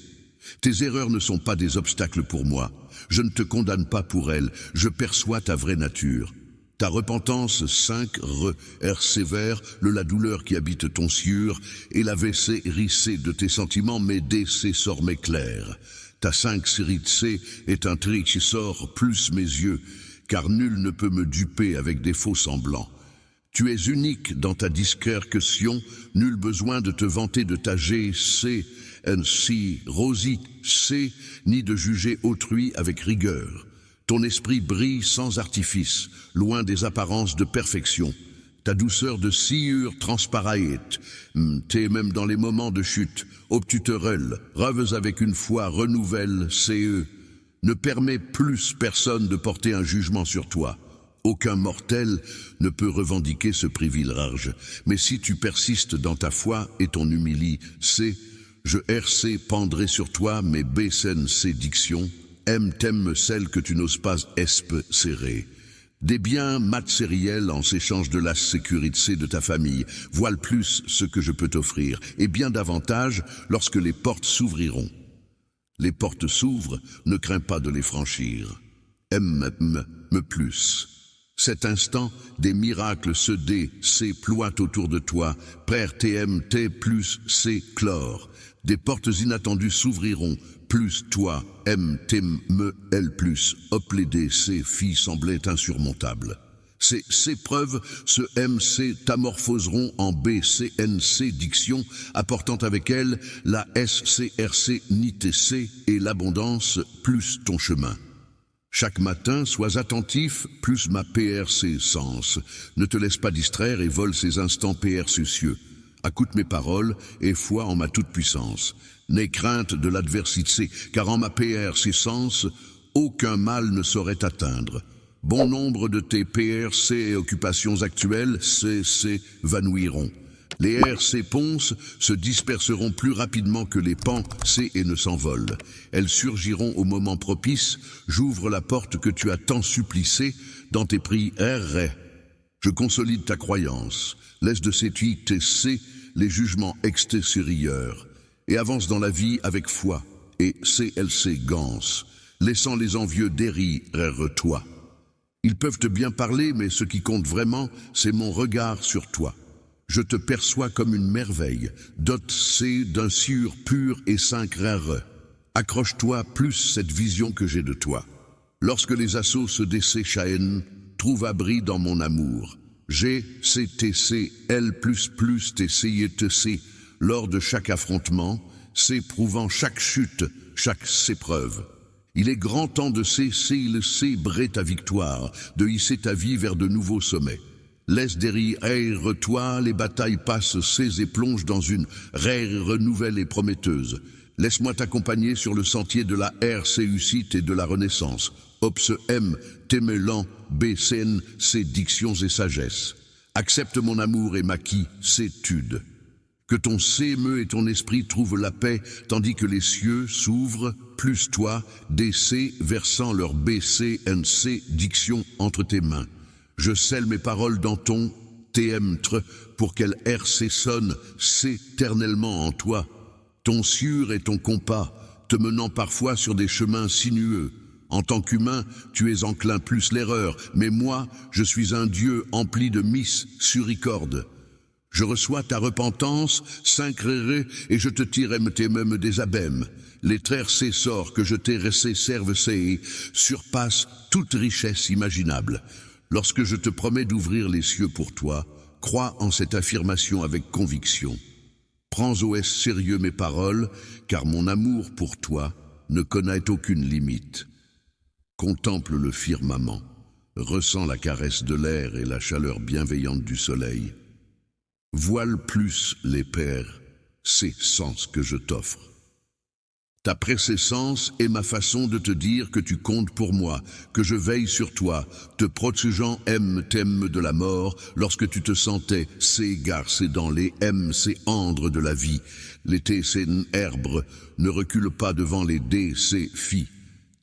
Speaker 1: Tes erreurs ne sont pas des obstacles pour moi. Je ne te condamne pas pour elles, je perçois ta vraie nature. Ta repentance 5 sévère, la douleur qui habite ton sieur, et la WC rissée de tes sentiments, mais DC sort m'éclaire. Ta 5 série de C est un tri qui sort plus mes yeux, car nul ne peut me duper avec des faux semblants. Tu es unique dans ta discrétion, nul besoin de te vanter de ta GC, NC, Rosie C, ni de juger autrui avec rigueur. Ton esprit brille sans artifice, loin des apparences de perfection. Ta douceur de sciure transparaïte, t'es même dans les moments de chute, obtuterelle, rêves avec une foi renouvelle, CE, ne permet plus personne de porter un jugement sur toi. Aucun mortel ne peut revendiquer ce privilège, mais si tu persistes dans ta foi et ton humilité, je RC pendrai sur toi mes BCNC dictions, t'aime celle que tu n'oses pas serrer. Des biens matériels en s'échange de la sécurité de ta famille, voilà plus ce que je peux t'offrir, et bien davantage lorsque les portes s'ouvriront. Les portes s'ouvrent, ne crains pas de les franchir. Me plus. Cet instant, des miracles se déploient autour de toi, prère TMT plus C chlore. Des portes inattendues s'ouvriront, plus toi, me L plus, hop les DC filles semblaient insurmontables. Ces preuves, ce MC t'amorphoseront en BCNC diction, apportant avec elles la SCRC NITC et l'abondance plus ton chemin. Chaque matin, sois attentif, plus ma PRC sens. Ne te laisse pas distraire et vole ces instants PRC cieux. Écoute mes paroles et foi en ma toute-puissance. N'aie crainte de l'adversité, car en ma PRC sens, aucun mal ne saurait t'atteindre. Bon nombre de tes PRC et occupations actuelles, vanouiront. Les RC ponces se disperseront plus rapidement que les pensées et ne s'envolent. Elles surgiront au moment propice, j'ouvre la porte que tu as tant supplicée dans tes prières. Je consolide ta croyance, laisse de ces TC les jugements extérieurs, et avance dans la vie avec foi, et CLC ganse, laissant les envieux dérirer toi. Ils peuvent te bien parler, mais ce qui compte vraiment, c'est mon regard sur toi. Je te perçois comme une merveille, dotée d'un sieur pur et 5 rares. Accroche-toi plus cette vision que j'ai de toi. Lorsque les assauts se desséchaient, trouve abri dans mon amour. GCTC, L++, TC, lors de chaque affrontement, s'éprouvant chaque chute, chaque épreuve. Il est grand temps de célébrer ta victoire, de hisser ta vie vers de nouveaux sommets. Laisse derrière toi les batailles passées et plonge dans une ère nouvelle et prometteuse. Laisse-moi t'accompagner sur le sentier de la réussite et de la renaissance. Ops M, témélan, BCN, c'est dictions et sagesse. Accepte mon amour et ma quiétude. Que ton CME et ton esprit trouvent la paix, tandis que les cieux s'ouvrent, plus toi, DC, versant leur BCNC, diction entre tes mains. Je scelle mes paroles dans ton TMtre, pour qu'elles RC sonnent s'éternellement en toi. Ton sûr et ton compas, te menant parfois sur des chemins sinueux. En tant qu'humain, tu es enclin plus l'erreur, mais moi, je suis un Dieu empli de miséricorde. Je reçois ta repentance, s'incrérer, et je te tire tes mêmes des abîmes. Les traires sorts que je t'ai restés servent surpassent toute richesse imaginable. Lorsque je te promets d'ouvrir les cieux pour toi, crois en cette affirmation avec conviction. Prends au sérieux mes paroles, car mon amour pour toi ne connaît aucune limite. Contemple le firmament, ressens la caresse de l'air et la chaleur bienveillante du soleil. Voile plus les pères, ces sens que je t'offre. Ta préséance est ma façon de te dire que tu comptes pour moi, que je veille sur toi, te protégeant thème de la mort, lorsque tu te sentais s'égarcer dans les andres de la vie. Les herbres ne reculent pas devant les défis.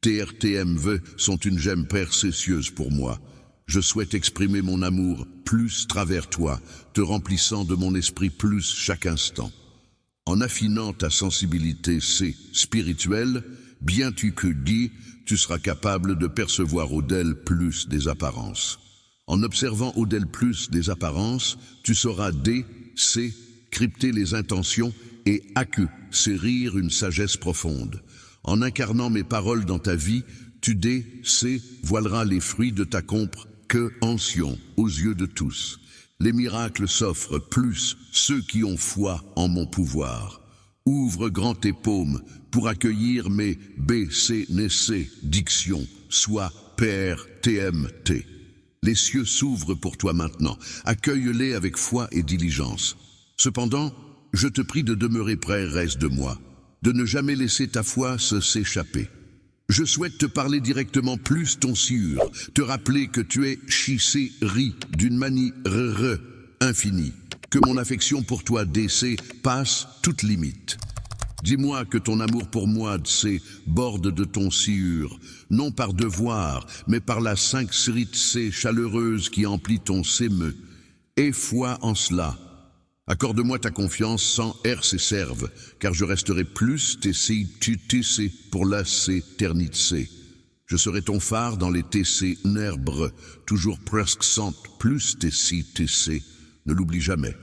Speaker 1: TRTMV sont une gemme précieuse pour moi. Je souhaite exprimer mon amour plus travers toi, te remplissant de mon esprit plus chaque instant. En affinant ta sensibilité spirituelle, bien tu seras capable de percevoir au-delà plus des apparences. En observant au-delà plus des apparences, tu sauras crypter les intentions et acquérir une sagesse profonde. En incarnant mes paroles dans ta vie, tu voileras les fruits de ta compréhension aux yeux de tous. Les miracles s'offrent plus ceux qui ont foi en mon pouvoir. Ouvre grand tes paumes pour accueillir mes BCNC dictions, soit Père TMT. Les cieux s'ouvrent pour toi maintenant, accueille-les avec foi et diligence. Cependant, je te prie de demeurer près de moi, de ne jamais laisser ta foi s'échapper. Je souhaite te parler directement plus ton sûr, te rappeler que tu es chisséri d'une manière infinie, que mon affection pour toi passe toute limite. Dis-moi que ton amour pour moi borde de ton sûr, non par devoir, mais par la sincérité chaleureuse qui emplit ton sémeux. Aie foi en cela. Accorde-moi ta confiance sans serve, car je resterai plus TC pour la éternité. Je serai ton phare dans les ténèbres, toujours presque sans plus TC, ne l'oublie jamais.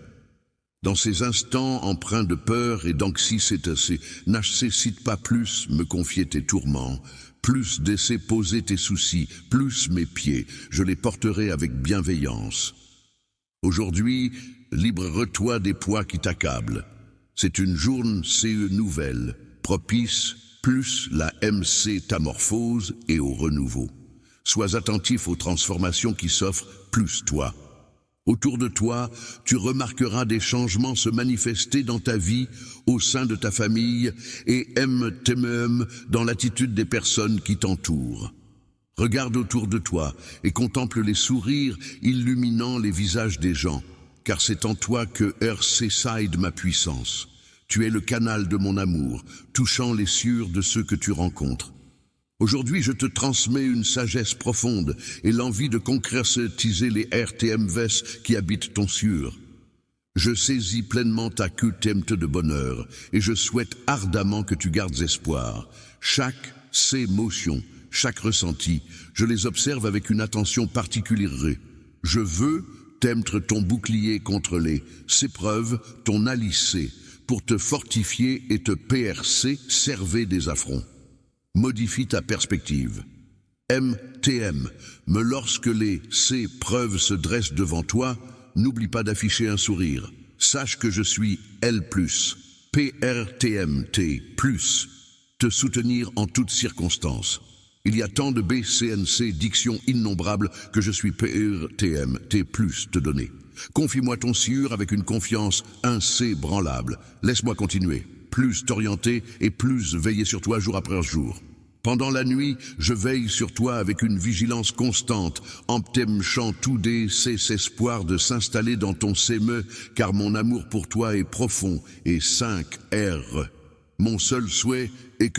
Speaker 1: Dans ces instants empreints de peur et d'anxiété, n'accepte pas plus me confier tes tourments, plus d'essayer poser tes soucis, plus mes pieds, je les porterai avec bienveillance. Aujourd'hui, libère-toi des poids qui t'accablent. C'est une journée nouvelle, propice, plus la métamorphose et au renouveau. Sois attentif aux transformations qui s'offrent, plus toi. Autour de toi, tu remarqueras des changements se manifester dans ta vie, au sein de ta famille, et dans l'attitude des personnes qui t'entourent. Regarde autour de toi et contemple les sourires illuminant les visages des gens, car c'est en toi que side ma puissance. Tu es le canal de mon amour, touchant les cieux de ceux que tu rencontres. Aujourd'hui, je te transmets une sagesse profonde et l'envie de concrétiser les RTMVs qui habitent ton cieux. Je saisis pleinement ta temte de bonheur et je souhaite ardemment que tu gardes espoir. Chaque émotion, chaque ressenti, je les observe avec une attention particulière. Je veux t'être ton bouclier contre les épreuves, ton alicé, pour te fortifier et te server des affronts. Modifie ta perspective. Mais lorsque les épreuves se dressent devant toi, n'oublie pas d'afficher un sourire. Sache que je suis L+, PRTMT+, te soutenir en toutes circonstances. Il y a tant de BCNC, dictions innombrables, que je suis PRTM, T plus te donner. Confie-moi ton siure avec une confiance, un C branlable. Laisse-moi continuer, plus t'orienter et plus veiller sur toi jour après jour. Pendant la nuit, je veille sur toi avec une vigilance constante, en t'aimant tout des espoir de s'installer dans ton séme, car mon amour pour toi est profond et 5 R. Mon seul souhait est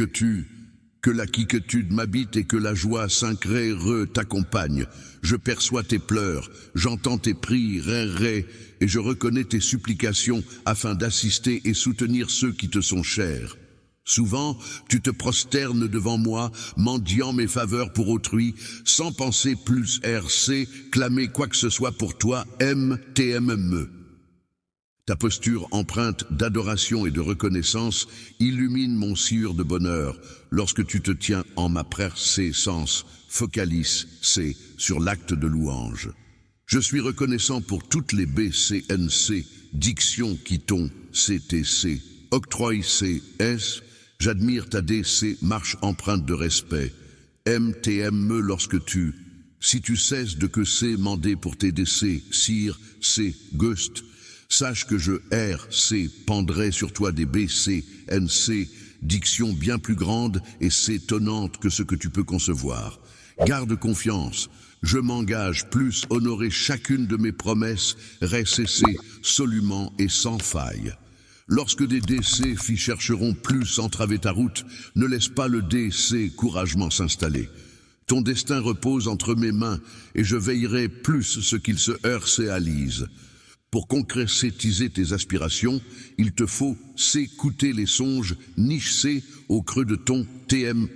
Speaker 1: que la quiétude m'habite et que la joie re t'accompagne. Je perçois tes pleurs, j'entends tes prières et je reconnais tes supplications afin d'assister et soutenir ceux qui te sont chers. Souvent, tu te prosternes devant moi, mendiant mes faveurs pour autrui, sans penser plus RC, clamer quoi que ce soit pour toi, MTME. Ta posture empreinte d'adoration et de reconnaissance illumine mon sieur de bonheur lorsque tu te tiens en ma préséance, focalise C sur l'acte de louange. Je suis reconnaissant pour toutes les BCNC, dictions qui t'ont CTC, octroie CS, j'admire ta DC, marche empreinte de respect. MTME lorsque si tu cesses de que c'est mandé pour tes DC, sire, C, gust, sache que je RC pendrai sur toi des BCNC, diction bien plus grande et s'étonnante que ce que tu peux concevoir. Garde confiance, je m'engage plus honorer chacune de mes promesses, RCC, solument et sans faille. Lorsque des DC chercheront plus entraver ta route, ne laisse pas le DC courageusement s'installer. Ton destin repose entre mes mains et je veillerai plus ce qu'il se réalise. Pour concrétiser tes aspirations, il te faut s'écouter les songes, nicher au creux de ton TM,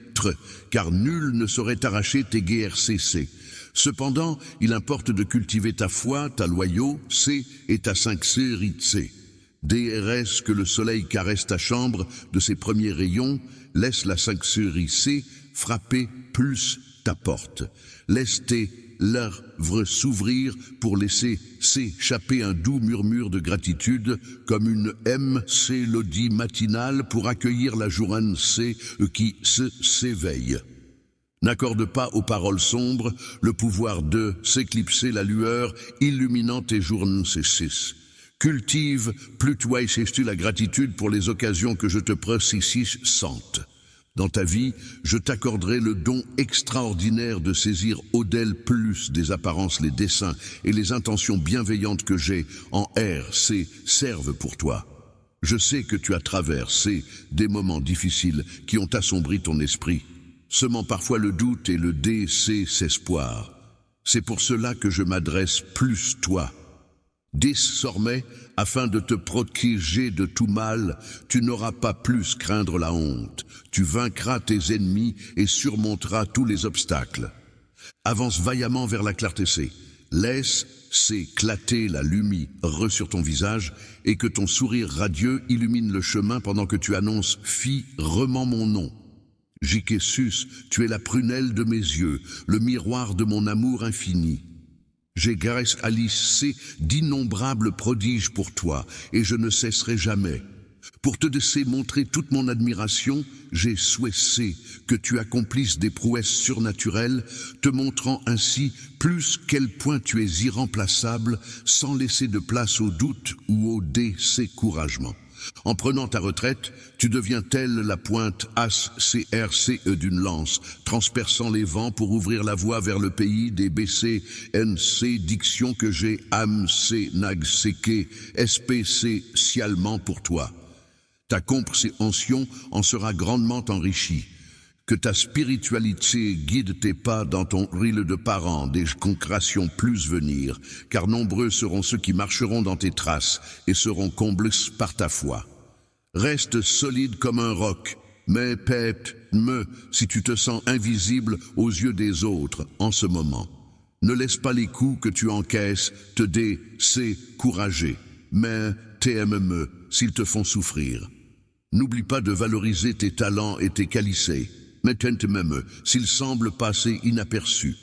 Speaker 1: car nul ne saurait arracher tes GRCC. Cependant, il importe de cultiver ta foi, ta loyauté et ta sincérité. DRS que le soleil caresse ta chambre de ses premiers rayons, laisse la sincérité frapper plus ta porte. Laisse tes lèvres s'ouvrir pour laisser s'échapper un doux murmure de gratitude comme une mélodie matinale pour accueillir la journée qui s'éveille. N'accorde pas aux paroles sombres le pouvoir de s'éclipser la lueur illuminant tes journées cessis. Cultive plus toi et tu la gratitude pour les occasions que je te précise sente. Dans ta vie, je t'accorderai le don extraordinaire de saisir au-delà plus des apparences, les desseins et les intentions bienveillantes que j'ai en RC servent pour toi. Je sais que tu as traversé des moments difficiles qui ont assombri ton esprit, semant parfois le doute et le désespoir. C'est pour cela que je m'adresse plus toi. Désormais, afin de te protéger de tout mal, tu n'auras pas plus craindre la honte. Tu vaincras tes ennemis et surmonteras tous les obstacles. Avance vaillamment vers la clarté. Laisse s'éclater la lumière sur ton visage et que ton sourire radieux illumine le chemin pendant que tu annonces fièrement mon nom. Jikessus, tu es la prunelle de mes yeux, le miroir de mon amour infini. J'ai grâce à lycée d'innombrables prodiges pour toi, et je ne cesserai jamais. Pour te laisser montrer toute mon admiration, j'ai souhaité que tu accomplisses des prouesses surnaturelles, te montrant ainsi plus quel point tu es irremplaçable, sans laisser de place au doute ou au découragement. En prenant ta retraite, tu deviens telle la pointe ACRCE d'une lance, transperçant les vents pour ouvrir la voie vers le pays des BCNC, diction que j'ai AMC NAGSEKE, spécialement pour toi. Ta compréhension en sera grandement enrichie. Que ta spiritualité guide tes pas dans ton rille de parents, des concrétions plus venir, car nombreux seront ceux qui marcheront dans tes traces et seront comblés par ta foi. Reste solide comme un roc, mais si tu te sens invisible aux yeux des autres en ce moment. Ne laisse pas les coups que tu encaisses te décourager, mais TME s'ils te font souffrir. N'oublie pas de valoriser tes talents et tes qualités, mais même s'ils semblent passer inaperçus.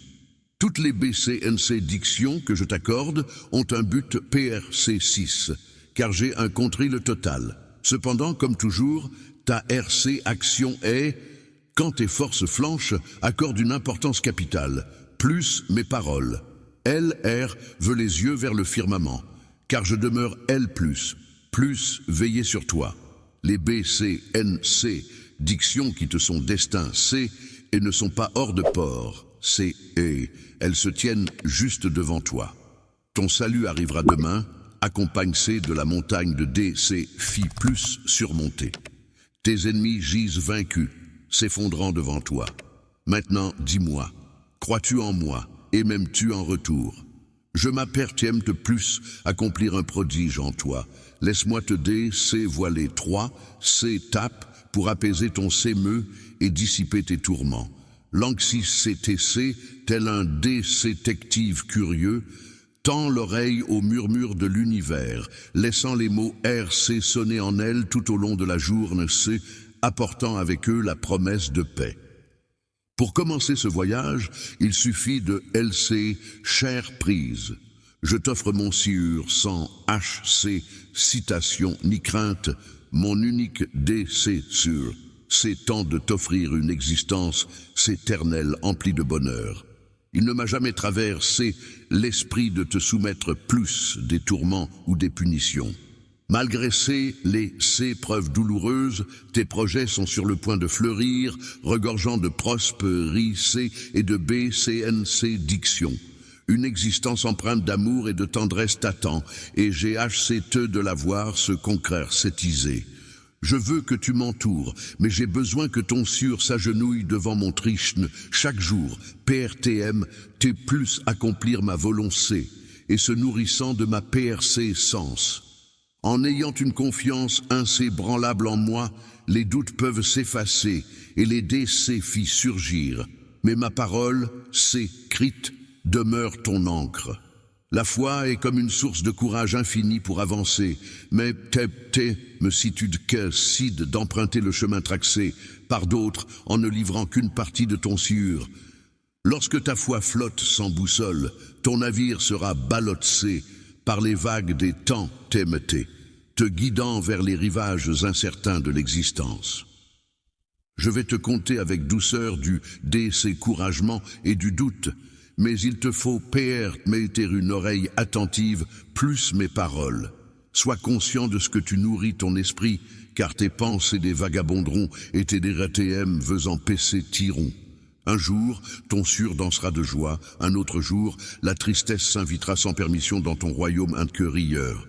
Speaker 1: Toutes les BCNC dictions que je t'accorde ont un but PRC6, car j'ai un contrôle total. Cependant, comme toujours, ta RC action est Quand tes forces flanchent, accorde une importance capitale. Plus mes paroles. L, R, veut les yeux vers le firmament. Car je demeure L+. Plus veiller sur toi. Les B, C, N, C, dictions qui te sont destins, C, et ne sont pas hors de port. C, et elles se tiennent juste devant toi. Ton salut arrivera demain, accompagne C de la montagne de D, C, Phi plus surmontée. Tes ennemis gisent vaincus, s'effondrant devant toi. Maintenant, dis-moi, crois-tu en moi et m'aimes-tu en retour? Je m'appertiens de plus accomplir un prodige en toi. Laisse-moi te dévoiler 3, C tape pour apaiser ton s'émeu et dissiper tes tourments. L'anxi-CTC, tel un détective curieux, tend l'oreille au murmure de l'univers, laissant les mots RC sonner en elle tout au long de la journée C, apportant avec eux la promesse de paix. Pour commencer ce voyage, il suffit de LC, chère prise. Je t'offre mon siur sans HC, citation ni crainte, mon unique DC sûr. C'est temps de t'offrir une existence éternelle emplie de bonheur. Il ne m'a jamais traversé l'esprit de te soumettre plus des tourments ou des punitions. Malgré ces preuves douloureuses, tes projets sont sur le point de fleurir, regorgeant de prospérité et de BCNC diction. Une existence empreinte d'amour et de tendresse t'attend, et j'ai HCT de la voir se concrétiser. Je veux que tu m'entoures, mais j'ai besoin que ton siur s'agenouille devant mon Trishn chaque jour, PRTM, t'es plus accomplir ma volonté, et se nourrissant de ma PRC sens. En ayant une confiance inébranlable en moi, les doutes peuvent s'effacer et les défis surgir. Mais ma parole, écrite, demeure ton encre. La foi est comme une source de courage infini pour avancer, mais me situe que cide d'emprunter le chemin tracé par d'autres en ne livrant qu'une partie de ton siur. Lorsque ta foi flotte sans boussole, ton navire sera ballotté par les vagues des temps TMT, te guidant vers les rivages incertains de l'existence. Je vais te compter avec douceur du découragement et du doute, mais il te faut mettre une oreille attentive plus mes paroles. Sois conscient de ce que tu nourris ton esprit, car tes pensées des vagabonderont et tes DRTM faisant PC tireront. Un jour, ton siur dansera de joie, un autre jour, la tristesse s'invitera sans permission dans ton royaume inquerieur.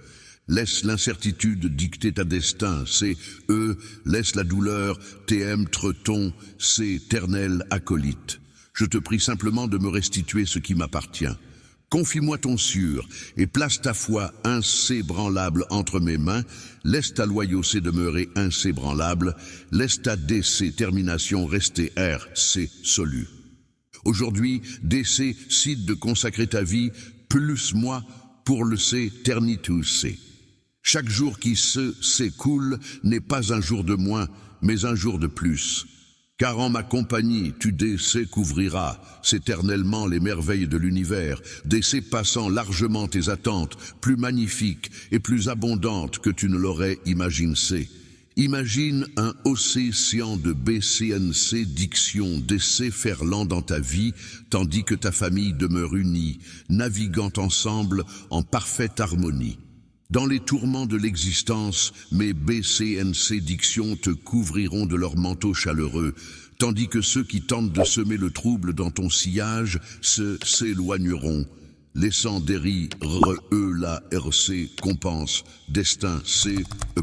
Speaker 1: Laisse l'incertitude dicter ta destin, laisse la douleur, TM treton, éternel acolyte. Je te prie simplement de me restituer ce qui m'appartient. Confie-moi ton siur et place ta foi inébranlable entre mes mains, laisse ta loyauté demeurer inébranlable, laisse ta détermination rester RC solue. Aujourd'hui, décide de consacrer ta vie, plus moi, pour le éternitus. Chaque jour qui s'écoule n'est pas un jour de moins, mais un jour de plus. Car en ma compagnie, tu découvriras éternellement les merveilles de l'univers, dépassant largement tes attentes, plus magnifiques et plus abondantes que tu ne l'aurais imaginé. Imagine un océan de BCNC diction déferlant dans ta vie, tandis que ta famille demeure unie, naviguant ensemble en parfaite harmonie. Dans les tourments de l'existence, mes BCNC dictions te couvriront de leur manteau chaleureux, tandis que ceux qui tentent de semer le trouble dans ton sillage s'éloigneront, laissant derrière eux la RC compense, destin C,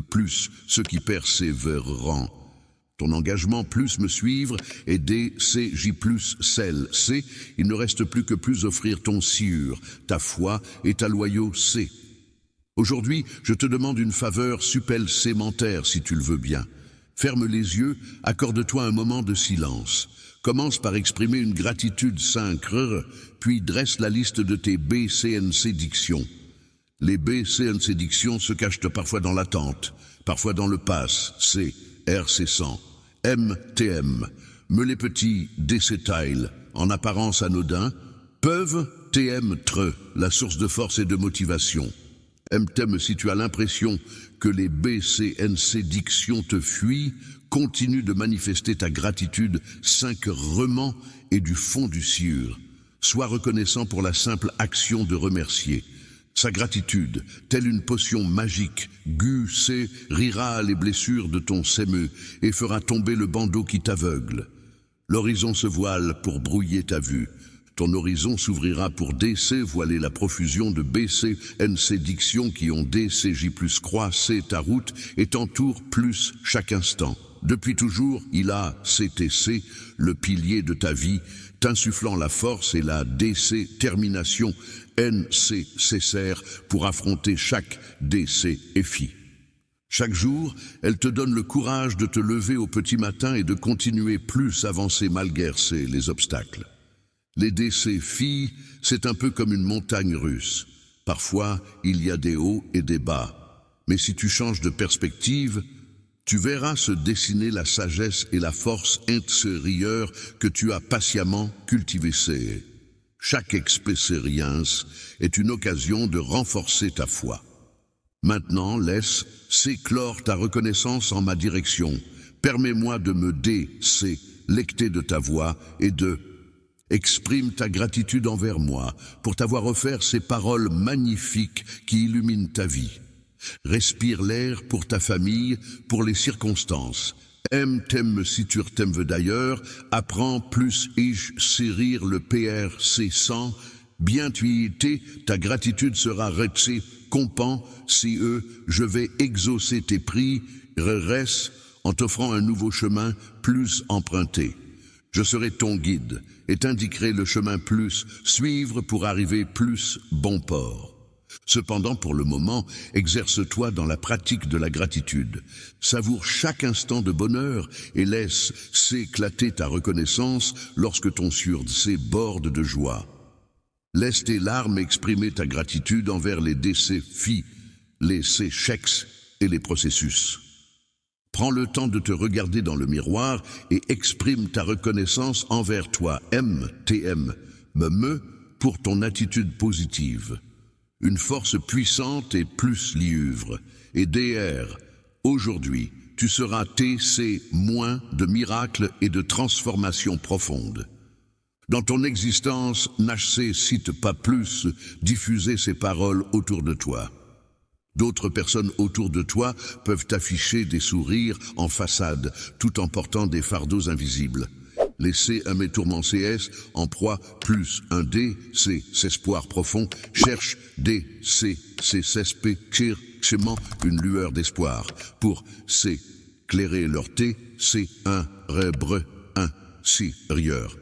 Speaker 1: plus ceux qui persévéreront. Ton engagement plus me suivre et DCJ plus celle C, il ne reste plus que plus offrir ton siur, ta foi et ta loyauté. Aujourd'hui, je te demande une faveur supplémentaire si tu le veux bien. Ferme les yeux, accorde-toi un moment de silence. Commence par exprimer une gratitude sincère, puis dresse la liste de tes BCNC dictions. Les BCNC dictions se cachent parfois dans l'attente, parfois dans le pass, C, RC100, MTM, me les petits détails, en apparence anodins, peuvent TM la source de force et de motivation. MTM, si tu as l'impression que les BCNC dictions te fuient, continue de manifester ta gratitude sincèrement et du fond du ciel. Sois reconnaissant pour la simple action de remercier. Sa gratitude, telle une potion magique, rira les blessures de ton sémeux et fera tomber le bandeau qui t'aveugle. L'horizon se voile pour brouiller ta vue. Ton horizon s'ouvrira pour DC, voiler la profusion de BCNC dictions qui ont DCJ plus croissé ta route et t'entourent plus chaque instant. Depuis toujours, il a CTC, le pilier de ta vie, t'insufflant la force et la DC termination nécessaire pour affronter chaque DC FI. Chaque jour, elle te donne le courage de te lever au petit matin et de continuer plus avancé malgré les obstacles. Les DC filles, c'est un peu comme une montagne russe. Parfois, il y a des hauts et des bas. Mais si tu changes de perspective, tu verras se dessiner la sagesse et la force intérieure que tu as patiemment cultivées. Chaque expérience est une occasion de renforcer ta foi. Maintenant, laisse s'éclore ta reconnaissance en ma direction. Permets-moi de me délecter de ta voix et de exprime ta gratitude envers moi pour t'avoir offert ces paroles magnifiques qui illuminent ta vie. Respire l'air pour ta famille, pour les circonstances. T'aime si tu t'aimes d'ailleurs, apprends plus rire le PRC 100, bien tu étais, ta gratitude sera retsée, compen, si je vais exaucer tes prix, en t'offrant un nouveau chemin plus emprunté. Je serai ton guide et t'indiquerai le chemin plus suivre pour arriver plus bon port. Cependant, pour le moment, exerce-toi dans la pratique de la gratitude. Savoure chaque instant de bonheur et laisse s'éclater ta reconnaissance lorsque ton surcé borde de joie. Laisse tes larmes exprimer ta gratitude envers les défis, les chèques et les processus. Prends le temps de te regarder dans le miroir et exprime ta reconnaissance envers toi, MTM, pour ton attitude positive. Une force puissante et plus liuvre. Et DR, aujourd'hui, tu seras TC- de miracles et de transformations profondes. Dans ton existence, cite pas plus diffuser ces paroles autour de toi. D'autres personnes autour de toi peuvent afficher des sourires en façade, tout en portant des fardeaux invisibles. Laissez un tourment CS en proie plus un D, C, espoir profond, cherche D, C, CSP, cherchement une lueur d'espoir. Pour C, clairer leur T, C, 1, rebre, 1, C, rieur.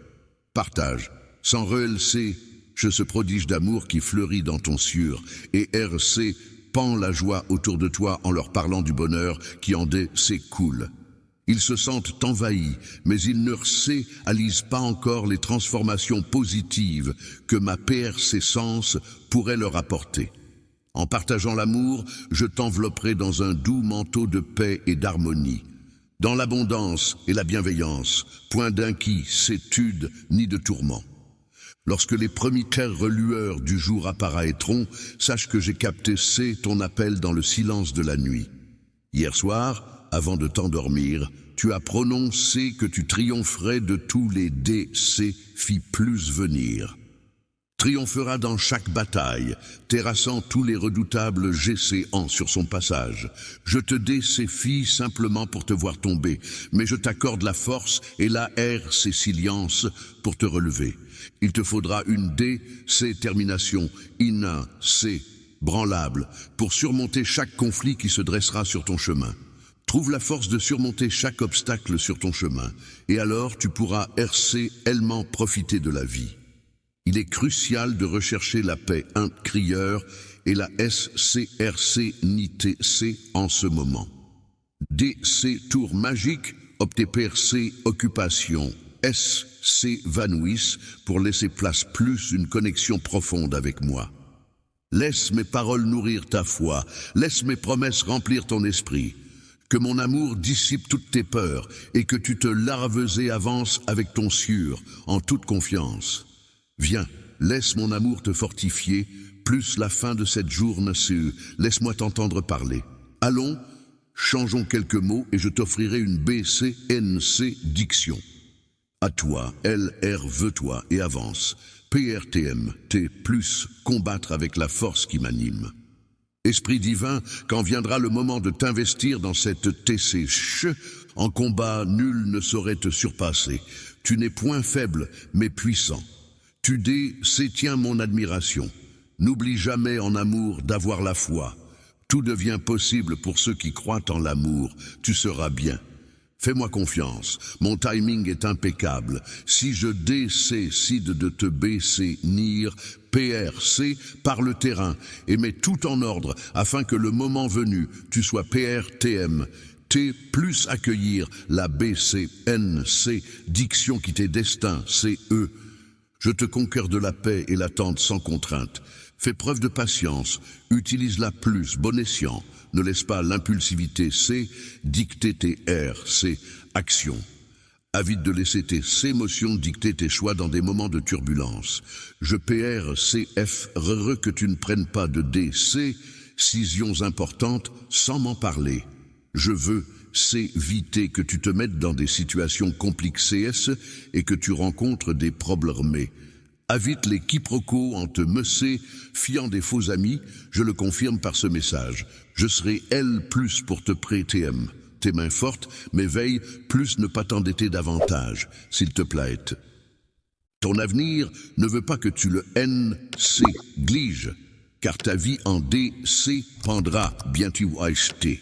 Speaker 1: Partage. Sans relc, je ce prodige d'amour qui fleurit dans ton ciel, et RC, pend la joie autour de toi en leur parlant du bonheur qui en s'écoule. Ils se sentent envahis, mais ils ne réalisent pas encore les transformations positives que ma PRC-sens pourrait leur apporter. En partageant l'amour, je t'envelopperai dans un doux manteau de paix et d'harmonie. Dans l'abondance et la bienveillance, point d'inquiétude ni de tourment. Lorsque les premières lueurs du jour apparaîtront, sache que j'ai capté ton appel dans le silence de la nuit. Hier soir, avant de t'endormir, tu as prononcé que tu triompherais de tous les défis plus venir. Triomphera dans chaque bataille, terrassant tous les redoutables géants sur son passage. Je te défie simplement pour te voir tomber, mais je t'accorde la force et la silience pour te relever. Il te faudra une détermination branlable pour surmonter chaque conflit qui se dressera sur ton chemin. Trouve la force de surmonter chaque obstacle sur ton chemin, et alors tu pourras réellement profiter de la vie. Il est crucial de rechercher la paix intérieure et la SCRC-NITC en ce moment. DC tour magique, OptPRC occupation, SC vanouisse pour laisser place plus une connexion profonde avec moi. Laisse mes paroles nourrir ta foi, laisse mes promesses remplir ton esprit. Que mon amour dissipe toutes tes peurs et que tu te larves et avances avec ton sûr, en toute confiance. Viens, laisse mon amour te fortifier, plus la fin de cette journée, laisse-moi t'entendre parler. Allons, changeons quelques mots et je t'offrirai une BCNC diction. À toi, LR veux-toi et avance. PRTM, T plus, combattre avec la force qui m'anime. Esprit divin, quand viendra le moment de t'investir dans cette TCH, en combat, nul ne saurait te surpasser. Tu n'es point faible, mais puissant. Tu tiens mon admiration. N'oublie jamais en amour d'avoir la foi. Tout devient possible pour ceux qui croient en l'amour. Tu seras bien. Fais-moi confiance, mon timing est impeccable. Si je décide de te baisser, nir, PRC, par le terrain, et mets tout en ordre afin que le moment venu, tu sois PRTM, T plus accueillir la BCNC, diction qui t'est destin, CE. Je te conquiers de la paix et l'attente sans contrainte. Fais preuve de patience, utilise-la plus, bon escient. Ne laisse pas l'impulsivité dicter tes actions. Avide de laisser tes émotions dicter tes choix dans des moments de turbulence. Je PRCF que tu ne prennes pas de décisions importantes sans m'en parler. Je veux éviter que tu te mettes dans des situations complexées et que tu rencontres des problèmes. Évite les quiproquos en te fiant des faux amis, je le confirme par ce message. Je serai L plus pour te prêter tes mains fortes, mais veille plus ne pas t'endetter davantage, s'il te plaît. Ton avenir ne veut pas que tu le glige, car ta vie en DC pendra bien tu acheter.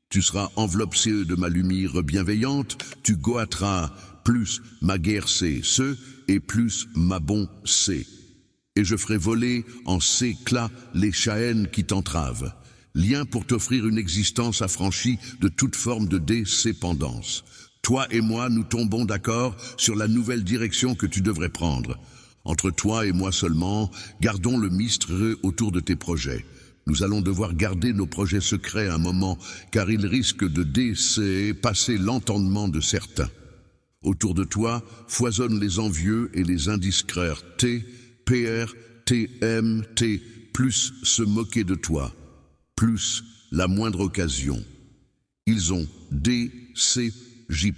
Speaker 1: Tu seras enveloppé de ma lumière bienveillante, tu goâteras plus ma guerre et plus ma bon et je ferai voler en s'éclat les chaînes qui t'entravent. Lien pour t'offrir une existence affranchie de toute forme de dépendance. Toi et moi, nous tombons d'accord sur la nouvelle direction que tu devrais prendre. Entre toi et moi seulement, gardons le mystère autour de tes projets. Nous allons devoir garder nos projets secrets un moment, car ils risquent de dépasser l'entendement de certains. Autour de toi foisonnent les envieux et les indiscrets. PRTMT, plus se moquer de toi, plus la moindre occasion. Ils ont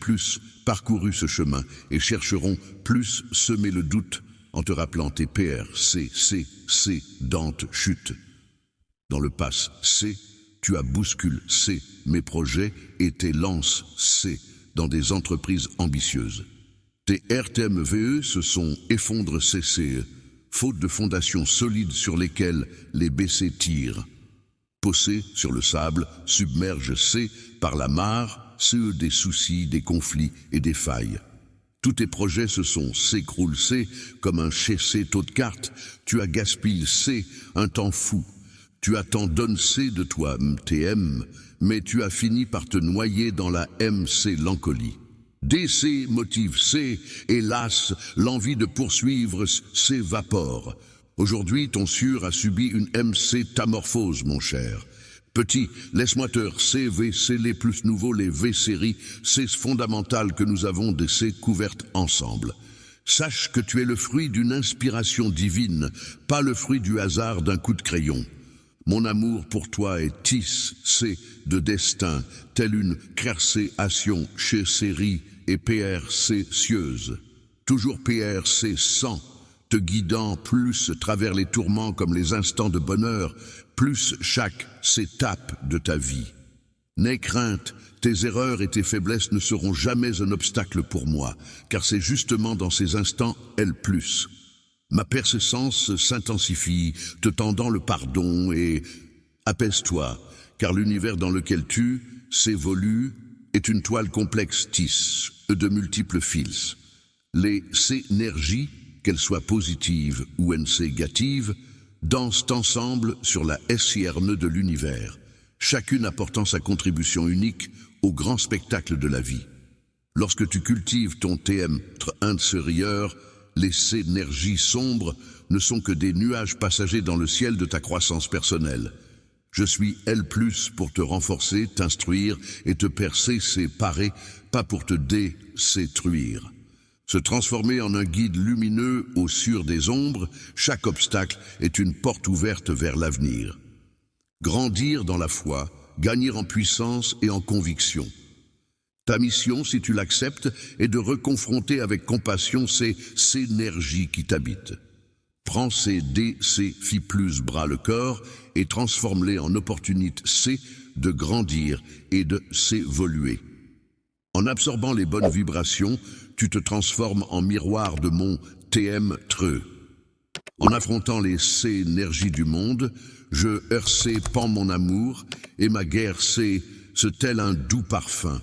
Speaker 1: plus parcouru ce chemin et chercheront plus semer le doute en te rappelant tes PRCC, Dante chute. Dans le pass tu as bousculé mes projets et tes lances dans des entreprises ambitieuses. Tes RTMVE se sont effondrés faute de fondations solides sur lesquelles les BC tirent. Possés sur le sable, submerge par la mare, des soucis, des conflits et des failles. Tous tes projets se sont s'écroulés comme un taux de cartes. Tu as gaspillé un temps fou. Tu as tant donné de toi, MTM, mais tu as fini par te noyer dans la lancolie. DC motive hélas, l'envie de poursuivre s'évapore. Aujourd'hui, ton sûr a subi une tamorphose, mon cher. Petit, laisse-moi te VC les plus nouveaux, les V-séries, c'est fondamental que nous avons des couvertes ensemble. Sache que tu es le fruit d'une inspiration divine, pas le fruit du hasard d'un coup de crayon. Mon amour pour toi est tissé de destin, telle une création chez série et PRC cieuse. Toujours PRC 100, te guidant plus travers les tourments comme les instants de bonheur, plus chaque étape de ta vie. N'aie crainte, tes erreurs et tes faiblesses ne seront jamais un obstacle pour moi, car c'est justement dans ces instants L+. Ma persistance s'intensifie, te tendant le pardon et apaise-toi, car l'univers dans lequel tu s'évolue est une toile complexe tisse de multiples fils. Les énergies, qu'elles soient positives ou négatives, dansent ensemble sur la SIRNE de l'univers, chacune apportant sa contribution unique au grand spectacle de la vie. Lorsque tu cultives ton TM intérieur, les énergies sombres ne sont que des nuages passagers dans le ciel de ta croissance personnelle. Je suis L+, pour te renforcer, t'instruire et te percer séparer, pas pour te détruire. Se transformer en un guide lumineux au sûr des ombres, chaque obstacle est une porte ouverte vers l'avenir. Grandir dans la foi, gagner en puissance et en conviction. Ta mission, si tu l'acceptes, est de reconfronter avec compassion ces énergies qui t'habitent. Prends ces DC Phi plus bras le corps et transforme-les en opportunité C de grandir et de s'évoluer. En absorbant les bonnes vibrations, tu te transformes en miroir de mon TM Treux. En affrontant les énergies du monde, je RC pends mon amour et ma guerre C se tel un doux parfum.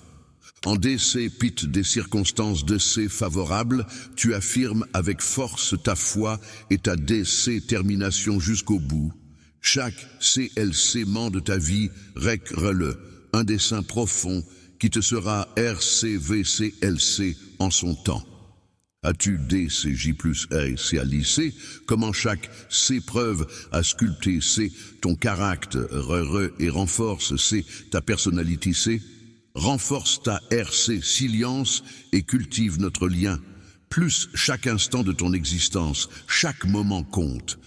Speaker 1: En DC pit des circonstances de C favorables, tu affirmes avec force ta foi et ta détermination jusqu'au bout. Chaque CLC-ment de ta vie rec-le, un dessein profond qui te sera RCVCLC en son temps. As-tu DCJ plus RCALIC, comment chaque C-preuve a sculpté C ton caractère et renforce C ta personnalité C? Renforce ta RC silience et cultive notre lien. Plus chaque instant de ton existence, chaque moment compte.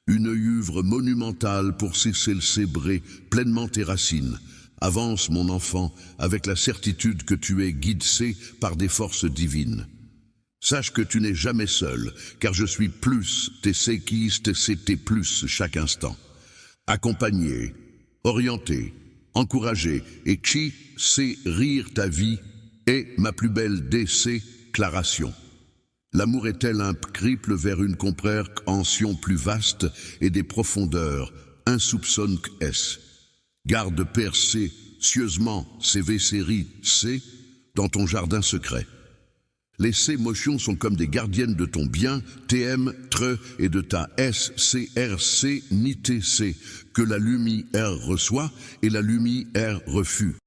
Speaker 1: Une œuvre monumentale pour célébrer pleinement tes racines. Avance mon enfant avec la certitude que tu es guidé par des forces divines. Sache que tu n'es jamais seul, car je suis plus tes séquistes, c'était plus chaque instant. Accompagné, orienté, encourager et qui sait rire ta vie est ma plus belle déclaration. L'amour est tel un crible vers une compréhension plus vaste et des profondeurs insoupçonnées S. Garde percé cieusement CV série C dans ton jardin secret. Les C-motions sont comme des gardiennes de ton bien, TM, TRE et de ta SCRC, ni TC, que la lumière reçoit et la lumière refuse.